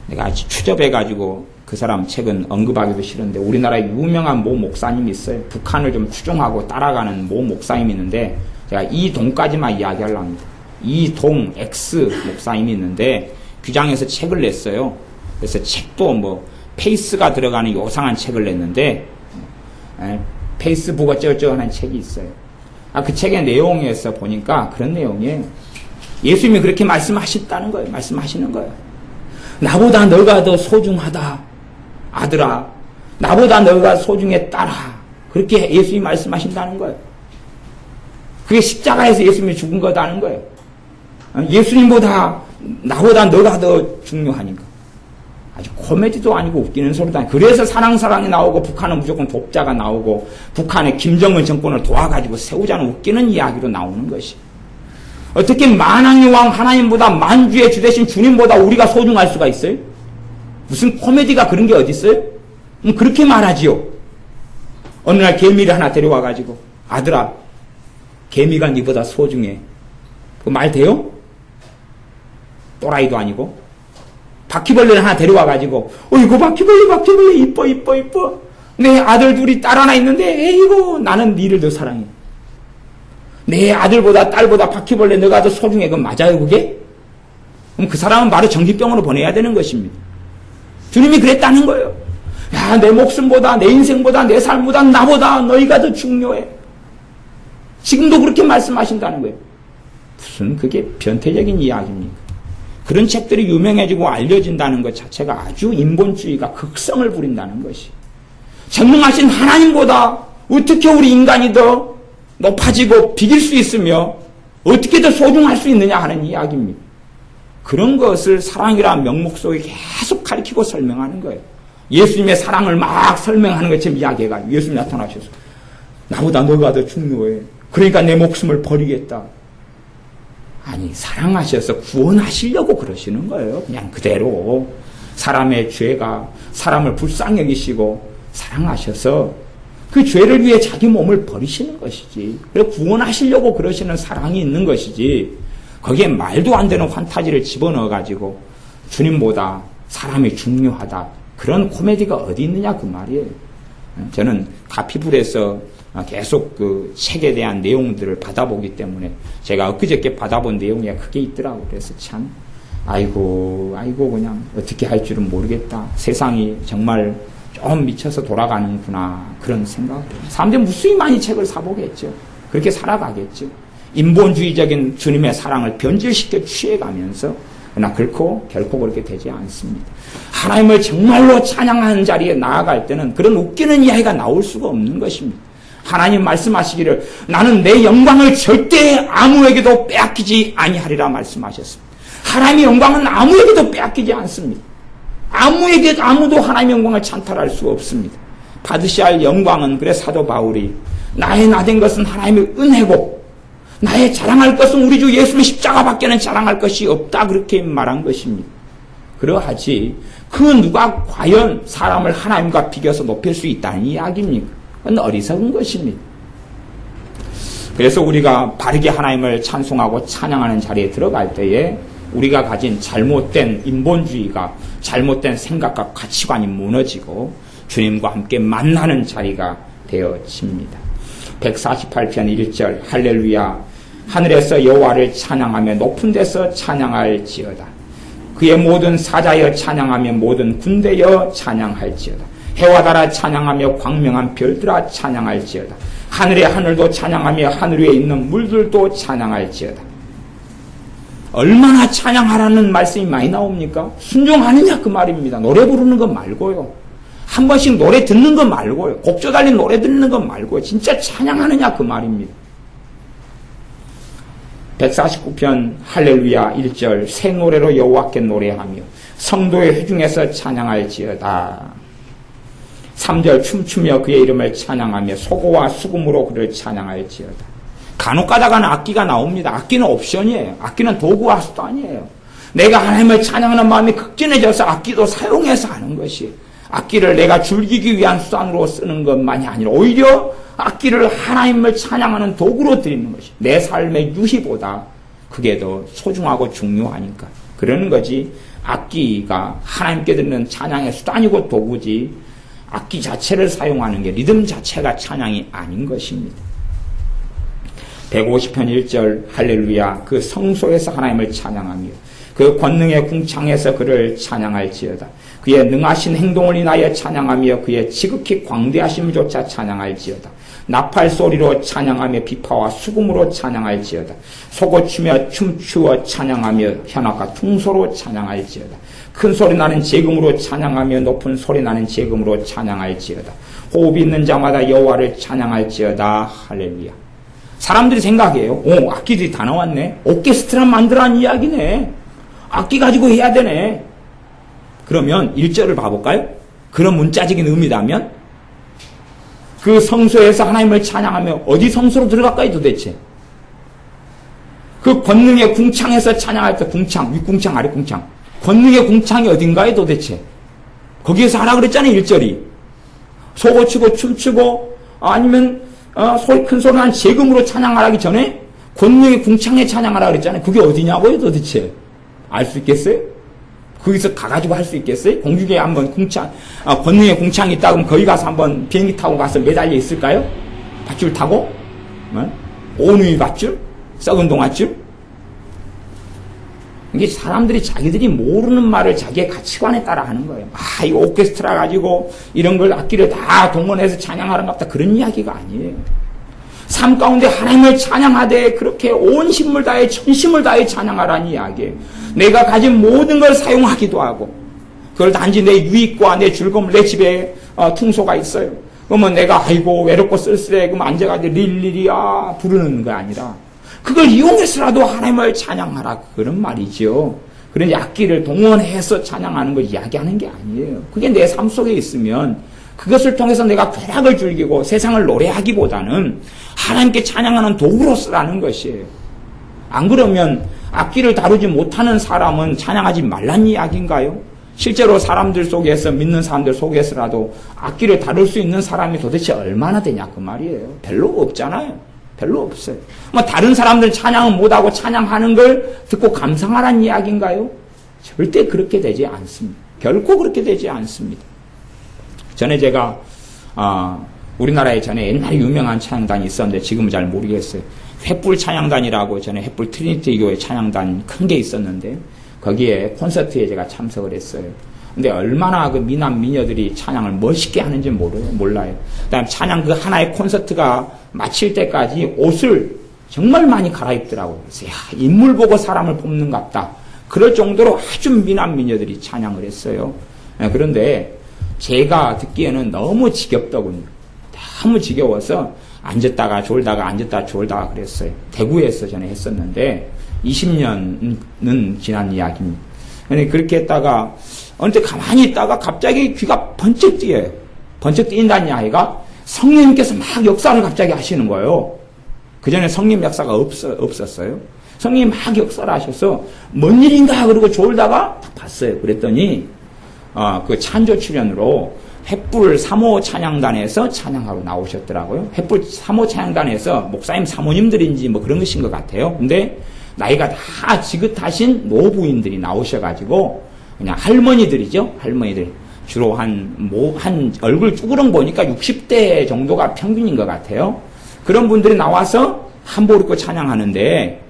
내가 아주 추접해가지고 그 사람 책은 언급하기도 싫은데, 우리나라에 유명한 모 목사님이 있어요. 북한을 좀 추종하고 따라가는 모 목사님이 있는데, 제가 이동까지만 이야기하려고 합니다. 이동 X 목사님이 있는데 규장에서 책을 냈어요. 그래서 책도 페이스가 들어가는 요상한 책을 냈는데, 페이스북 어쩌고저쩌고 하는 책이 있어요. 그 책의 내용에서 보니까 그런 내용이에요. 예수님이 그렇게 말씀하셨다는 거예요. 말씀하시는 거예요. 나보다 너가 더 소중하다. 아들아, 나보다 너가 소중해 딸아. 그렇게 예수님이 말씀하신다는 거예요. 그게 십자가에서 예수님이 죽은 거다는 거예요. 예수님보다 나보다 너가 더 중요하니까. 아주 코미디도 아니고 웃기는 소리도 아니고. 그래서 사랑이 나오고 북한은 무조건 독자가 나오고 북한의 김정은 정권을 도와가지고 세우자는 웃기는 이야기로 나오는 것이. 어떻게 만왕의 왕 하나님보다 만주의 주 대신 주님보다 우리가 소중할 수가 있어요? 무슨 코미디가 그런 게 어디 있어요? 그렇게 말하지요. 어느 날 개미를 하나 데려와가지고, 아들아, 개미가 네보다 소중해. 그 말 돼요? 또라이도 아니고. 바퀴벌레를 하나 데려와가지고, 이거 바퀴벌레 이뻐. 내 아들 둘이 딸 하나 있는데, 에이고 나는 니를 더 사랑해. 내 아들보다 딸보다 바퀴벌레 너가 더 소중해. 그건 맞아요 그게? 그럼 그 사람은 바로 정신병으로 보내야 되는 것입니다. 주님이 그랬다는 거예요. 야, 내 목숨보다 내 인생보다 내 삶보다 나보다 너희가 더 중요해. 지금도 그렇게 말씀하신다는 거예요. 무슨 그게 변태적인 이야기입니까? 그런 책들이 유명해지고 알려진다는 것 자체가 아주 인본주의가 극성을 부린다는 것이. 전능하신 하나님보다 어떻게 우리 인간이 더 높아지고 비길 수 있으며 어떻게 더 소중할 수 있느냐 하는 이야기입니다. 그런 것을 사랑이라는 명목 속에 계속 가르치고 설명하는 거예요. 예수님의 사랑을 막 설명하는 것처럼 이야기해가 예수님 나타나셔서 나보다 너가 더 중요해. 그러니까 내 목숨을 버리겠다. 아니, 사랑하셔서 구원하시려고 그러시는 거예요. 그냥 그대로. 사람의 죄가 사람을 불쌍히 여기시고 사랑하셔서 그 죄를 위해 자기 몸을 버리시는 것이지. 그래서 구원하시려고 그러시는 사랑이 있는 것이지. 거기에 말도 안 되는 판타지를 집어넣어가지고 주님보다 사람이 중요하다. 그런 코미디가 어디 있느냐 그 말이에요. 저는 가피불에서 계속 그 책에 대한 내용들을 받아보기 때문에 제가 엊그저께 받아본 내용이 크게 있더라고요. 그래서 참 아이고 그냥 어떻게 할 줄은 모르겠다. 세상이 정말 좀 미쳐서 돌아가는구나 그런 생각을 해요. 사람들이 무수히 많이 책을 사보겠죠. 그렇게 살아가겠죠. 인본주의적인 주님의 사랑을 변질시켜 취해가면서 그러나 결코 그렇게 되지 않습니다. 하나님을 정말로 찬양하는 자리에 나아갈 때는 그런 웃기는 이야기가 나올 수가 없는 것입니다. 하나님 말씀하시기를 나는 내 영광을 절대 아무에게도 빼앗기지 아니하리라 말씀하셨습니다. 하나님의 영광은 아무에게도 빼앗기지 않습니다. 아무도 하나님의 영광을 찬탈할 수 없습니다. 받으셔야 할 영광은 그래 사도 바울이 나의 나된 것은 하나님의 은혜고 나의 자랑할 것은 우리 주 예수의 십자가밖에는 자랑할 것이 없다 그렇게 말한 것입니다. 그러하지 그 누가 과연 사람을 하나님과 비교해서 높일 수 있다는 이야기입니까? 그건 어리석은 것입니다. 그래서 우리가 바르게 하나님을 찬송하고 찬양하는 자리에 들어갈 때에 우리가 가진 잘못된 인본주의가 잘못된 생각과 가치관이 무너지고 주님과 함께 만나는 자리가 되어집니다. 148편 1절 할렐루야 하늘에서 여호와를 찬양하며 높은 데서 찬양할지어다. 그의 모든 사자여 찬양하며 모든 군대여 찬양할지어다. 해와 달아 찬양하며 광명한 별들아 찬양할지어다. 하늘의 하늘도 찬양하며 하늘 위에 있는 물들도 찬양할지어다. 얼마나 찬양하라는 말씀이 많이 나옵니까? 순종하느냐 그 말입니다. 노래 부르는 것 말고요. 한 번씩 노래 듣는 것 말고요. 곡조 달린 노래 듣는 것 말고요. 진짜 찬양하느냐 그 말입니다. 149편 할렐루야 1절 새 노래로 여호와께 노래하며 성도의 회중에서 찬양할지어다. 3절 춤추며 그의 이름을 찬양하며 소고와 수금으로 그를 찬양할지어다. 간혹 가다가는 악기가 나옵니다. 악기는 옵션이에요. 악기는 도구와 수단이에요. 내가 하나님을 찬양하는 마음이 극진해져서 악기도 사용해서 하는 것이에요. 악기를 내가 즐기기 위한 수단으로 쓰는 것만이 아니라 오히려 악기를 하나님을 찬양하는 도구로 드리는 것이 내 삶의 유희보다 그게 더 소중하고 중요하니까 그러는 거지. 악기가 하나님께 드리는 찬양의 수단이고 도구지 악기 자체를 사용하는 게 리듬 자체가 찬양이 아닌 것입니다. 150편 1절 할렐루야 그 성소에서 하나님을 찬양하며 그 권능의 궁창에서 그를 찬양할지어다. 그의 능하신 행동을 인하여 찬양하며 그의 지극히 광대하심조차 찬양할지어다. 나팔 소리로 찬양하며 비파와 수금으로 찬양할지어다. 소고치며 춤추어 찬양하며 현악과 퉁소로 찬양할지어다. 큰 소리 나는 재금으로 찬양하며 높은 소리 나는 재금으로 찬양할지어다. 호흡이 있는 자마다 여호와를 찬양할지어다. 할렐루야. 사람들이 생각해요. 악기들이 다 나왔네. 오케스트라 만들라는 이야기네. 악기 가지고 해야 되네. 그러면 1절을 봐볼까요? 그런 문자적인 의미라면 그 성소에서 하나님을 찬양하며 어디 성소로 들어갈까요 도대체? 그 권능의 궁창에서 찬양할 때 궁창, 윗궁창, 아랫궁창. 권능의 궁창이 어딘가요 도대체? 거기에서 하라 그랬잖아요 1절이. 소고치고 춤추고 아니면 큰 소리 난 재금으로 찬양하라기 전에 권능의 궁창에 찬양하라 그랬잖아요. 그게 어디냐고요 도대체? 알 수 있겠어요? 거기서 가가지고 할 수 있겠어요? 공주에 한번 권능의 궁창이 있다 그러면 거기 가서 한번 비행기 타고 가서 매달려 있을까요? 밧줄 타고? 오누이 밧줄? 썩은 동아줄? 이게 사람들이 자기들이 모르는 말을 자기의 가치관에 따라 하는 거예요. 이거 오케스트라 가지고 이런 걸 악기를 다 동원해서 찬양하는 것 같다. 그런 이야기가 아니에요. 삶 가운데 하나님을 찬양하되 그렇게 온 힘을 다해 전심을 다해 찬양하라는 이야기예요. 내가 가진 모든 걸 사용하기도 하고 그걸 단지 내 유익과 내 즐거움, 내 집에 퉁소가 있어요. 그러면 내가 아이고 외롭고 쓸쓸해 그럼 앉아가지고 릴리리야 부르는 거 아니라 그걸 이용해서라도 하나님을 찬양하라 그런 말이죠. 그런 악기를 동원해서 찬양하는 걸 이야기하는 게 아니에요. 그게 내 삶 속에 있으면 그것을 통해서 내가 쾌락을 즐기고 세상을 노래하기보다는 하나님께 찬양하는 도구로 쓰라는 것이에요. 안 그러면 악기를 다루지 못하는 사람은 찬양하지 말란 이야기인가요? 실제로 사람들 속에서, 믿는 사람들 속에서라도 악기를 다룰 수 있는 사람이 도대체 얼마나 되냐 그 말이에요. 별로 없잖아요. 별로 없어요. 뭐 다른 사람들 찬양은 못하고 찬양하는 걸 듣고 감상하란 이야기인가요? 절대 그렇게 되지 않습니다. 결코 그렇게 되지 않습니다. 전에 제가 우리나라에 전에 옛날에 유명한 찬양단이 있었는데 지금은 잘 모르겠어요. 횃불 찬양단이라고 전에 횃불 트리니티 교회 찬양단 큰 게 있었는데 거기에 콘서트에 제가 참석을 했어요. 근데 얼마나 그 미남 미녀들이 찬양을 멋있게 하는지 몰라요. 그다음 찬양 그 하나의 콘서트가 마칠 때까지 옷을 정말 많이 갈아입더라고요. 그래서 야, 인물 보고 사람을 뽑는 것 같다. 그럴 정도로 아주 미남 미녀들이 찬양을 했어요. 그런데 제가 듣기에는 너무 지겹더군요. 너무 지겨워서 앉았다가 졸다가 앉았다가 졸다가 그랬어요. 대구에서 전에 했었는데 20년은 지난 이야기입니다. 그렇게 했다가 어느 때 가만히 있다가 갑자기 귀가 번쩍 뛰어요. 번쩍 뛰인다는 이야기가 성령님께서 막 역사를 갑자기 하시는 거예요. 그전에 성령 역사가 없었어요. 성령님 막 역사를 하셔서 뭔 일인가 그러고 졸다가 딱 봤어요. 그랬더니 그 찬조 출연으로 횃불 3호 찬양단에서 찬양하러 나오셨더라고요. 횃불 3호 찬양단에서 목사님 사모님들인지 뭐 그런 것인 것 같아요. 근데 나이가 다 지긋하신 노부인들이 나오셔가지고 그냥 할머니들이죠. 할머니들. 주로 한 얼굴 쭈그렁 보니까 60대 정도가 평균인 것 같아요. 그런 분들이 나와서 한복 입고 찬양하는데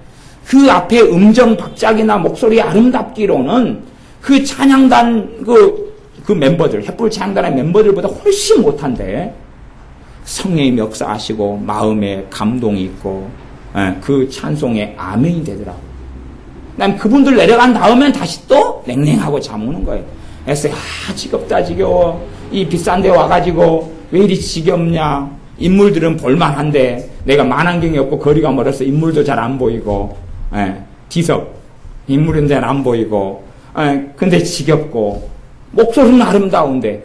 그 앞에 음정 박작이나 목소리 아름답기로는 그 찬양단 그 멤버들, 횃불 찬양단의 멤버들보다 훨씬 못한데 성령님 역사하시고 마음에 감동이 있고 그 찬송에 아멘이 되더라고요. 그다음 그분들 내려간 다음엔 다시 또 냉랭하고 잠 오는 거예요. 그래서 지겹다 지겨워. 이 비싼 데 와가지고 왜 이리 지겹냐. 인물들은 볼만한데 내가 만안경이 없고 거리가 멀어서 인물도 잘 안 보이고 뒤석 인물은 잘 안 보이고 근데 지겹고 목소리는 아름다운데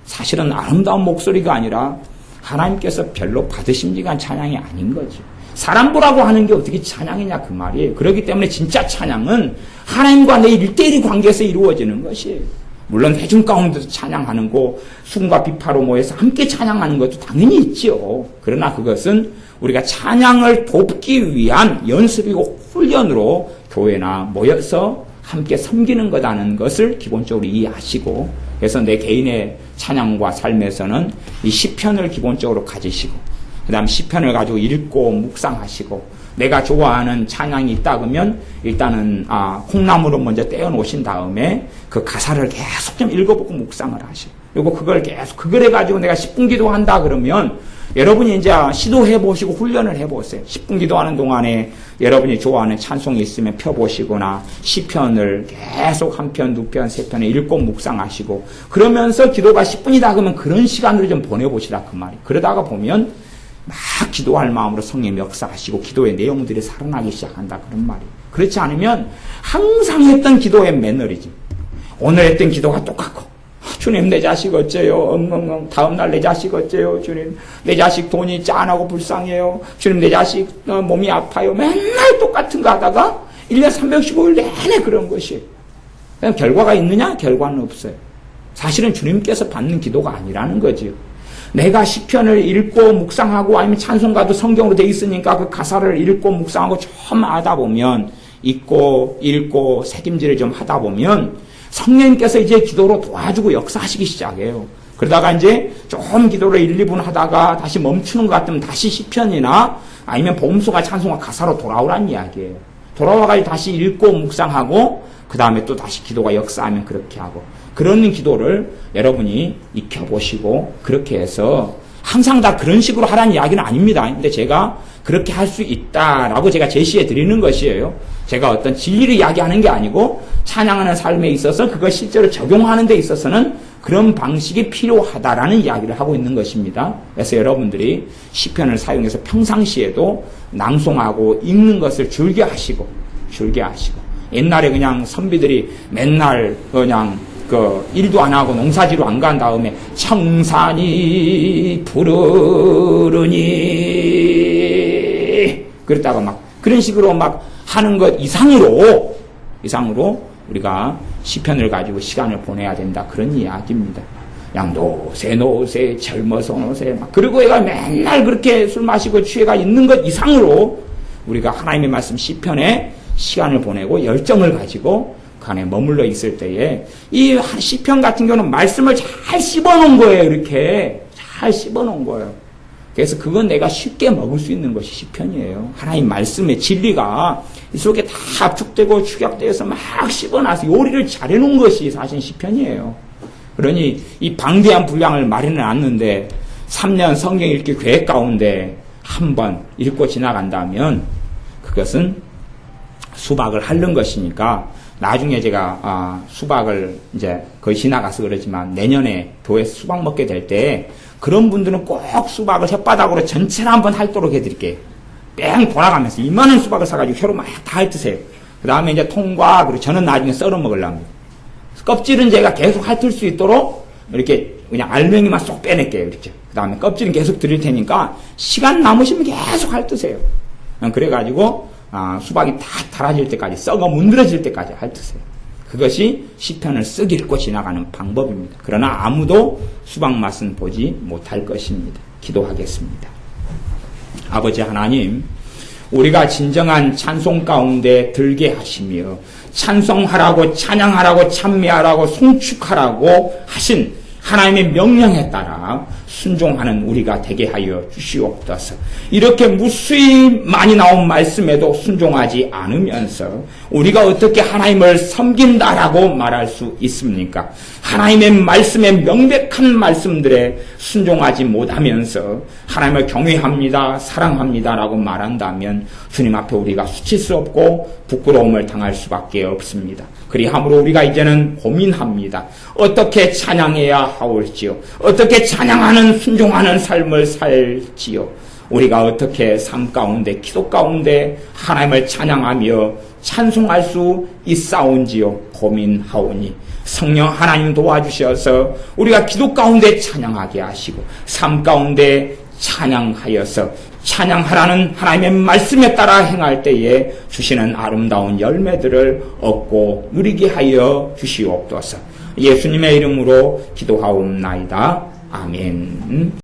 사실은 아름다운 목소리가 아니라 하나님께서 별로 받으심직한 찬양이 아닌 거죠. 사람 보라고 하는 게 어떻게 찬양이냐 그 말이에요. 그렇기 때문에 진짜 찬양은 하나님과 내 1대1 관계에서 이루어지는 것이에요. 물론 회중 가운데서 찬양하는 거 수금과 비파로 모여서 함께 찬양하는 것도 당연히 있죠. 그러나 그것은 우리가 찬양을 돕기 위한 연습이고 훈련으로 교회나 모여서 함께 섬기는 거라는 것을 기본적으로 이해하시고 그래서 내 개인의 찬양과 삶에서는 이 시편을 기본적으로 가지시고 그 다음 시편을 가지고 읽고 묵상하시고 내가 좋아하는 찬양이 있다 그러면 일단은 콩나물을 먼저 떼어놓으신 다음에 그 가사를 계속 좀 읽어보고 묵상을 하시고 그리고 그걸 계속 그걸 해가지고 내가 10분 기도한다 그러면 여러분이 이제 시도해보시고 훈련을 해보세요. 10분 기도하는 동안에 여러분이 좋아하는 찬송이 있으면 펴보시거나 시편을 계속 한 편, 두 편, 세 편에 읽고 묵상하시고 그러면서 기도가 10분이다 그러면 그런 시간을 좀 보내보시라 그 말이에요. 그러다가 보면 막 기도할 마음으로 성령 역사하시고 기도의 내용들이 살아나기 시작한다 그런 말이에요. 그렇지 않으면 항상 했던 기도의 매너리즘. 오늘 했던 기도가 똑같고 주님 내 자식 어째요? 다음날 내 자식 어째요? 주님 내 자식 돈이 짠하고 불쌍해요. 주님 내 자식 몸이 아파요. 맨날 똑같은 거 하다가 1년 365일 내내 그런 것이에요. 그냥 결과가 있느냐? 결과는 없어요. 사실은 주님께서 받는 기도가 아니라는 거지요. 내가 시편을 읽고 묵상하고 아니면 찬송가도 성경으로 돼 있으니까 그 가사를 읽고 묵상하고 좀 하다 보면 읽고 읽고 책임질을 좀 하다 보면 성령님께서 이제 기도로 도와주고 역사하시기 시작해요. 그러다가 이제 좀 기도를 1, 2분 하다가 다시 멈추는 것 같으면 다시 시편이나 아니면 복음서가 찬송가 가사로 돌아오란 이야기예요. 돌아와가지고 다시 읽고 묵상하고 그 다음에 또 다시 기도가 역사하면 그렇게 하고 그런 기도를 여러분이 익혀보시고 그렇게 해서 항상 다 그런 식으로 하라는 이야기는 아닙니다. 근데 제가 그렇게 할 수 있다라고 제가 제시해 드리는 것이에요. 제가 어떤 진리를 이야기하는 게 아니고 찬양하는 삶에 있어서 그걸 실제로 적용하는 데 있어서는 그런 방식이 필요하다라는 이야기를 하고 있는 것입니다. 그래서 여러분들이 시편을 사용해서 평상시에도 낭송하고 읽는 것을 즐겨하시고 옛날에 그냥 선비들이 맨날 그냥 일도 안 하고 농사지로 안 간 다음에 청산이 푸르르니 그랬다가 막 그런 식으로 막 하는 것 이상으로 우리가 시편을 가지고 시간을 보내야 된다. 그런 이야기입니다. 그냥 노세 젊어서 노세 막 그리고 애가 맨날 그렇게 술 마시고 취해가 있는 것 이상으로 우리가 하나님의 말씀 시편에 시간을 보내고 열정을 가지고 그 안에 머물러 있을 때에 이 시편 같은 경우는 말씀을 잘 씹어놓은 거예요. 이렇게 잘 씹어놓은 거예요. 그래서 그건 내가 쉽게 먹을 수 있는 것이 시편이에요. 하나님 말씀의 진리가 이 속에 다 압축되고 축약되어서 막 씹어놔서 요리를 잘해놓은 것이 사실 시편이에요. 그러니 이 방대한 분량을 말해는 않는데 3년 성경 읽기 계획 가운데 한번 읽고 지나간다면 그것은 수박을 핥는 것이니까 나중에 제가 수박을 이제 거의 지나가서 그러지만 내년에 교회에서 수박 먹게 될 때 그런 분들은 꼭 수박을 혓바닥으로 전체를 한번 핥도록 해드릴게요. 뺑 돌아가면서 이만한 수박을 사가지고 혀로 막 다 핥으세요. 그 다음에 이제 통과, 그리고 저는 나중에 썰어 먹으려고 합니다. 껍질은 제가 계속 핥을 수 있도록 이렇게 그냥 알맹이만 쏙 빼낼게요. 이렇게. 그 다음에 껍질은 계속 드릴 테니까 시간 남으시면 계속 핥으세요. 그래가지고 수박이 다 달아질 때까지, 썩어 문드러질 때까지 핥으세요. 그것이 시편을 쓱 읽고 지나가는 방법입니다. 그러나 아무도 수박 맛은 보지 못할 것입니다. 기도하겠습니다. 아버지 하나님, 우리가 진정한 찬송 가운데 들게 하시며 찬송하라고 찬양하라고 찬미하라고 송축하라고 하신 하나님의 명령에 따라 순종하는 우리가 되게 하여 주시옵소서. 이렇게 무수히 많이 나온 말씀에도 순종하지 않으면서 우리가 어떻게 하나님을 섬긴다라고 말할 수 있습니까? 하나님의 말씀에 명백한 말씀들에 순종하지 못하면서 하나님을 경외합니다, 사랑합니다라고 말한다면 주님 앞에 우리가 수치스럽고 부끄러움을 당할 수밖에 없습니다. 그리하므로 우리가 이제는 고민합니다. 어떻게 찬양해야 하올지요? 어떻게 찬양하는 순종하는 삶을 살지요? 우리가 어떻게 삶 가운데 기도 가운데 하나님을 찬양하며 찬송할 수 있사온지요? 고민하오니 성령 하나님 도와주셔서 우리가 기도 가운데 찬양하게 하시고 삶 가운데 찬양하여서 찬양하라는 하나님의 말씀에 따라 행할 때에 주시는 아름다운 열매들을 얻고 누리게 하여 주시옵소서. 예수님의 이름으로 기도하옵나이다. 아멘.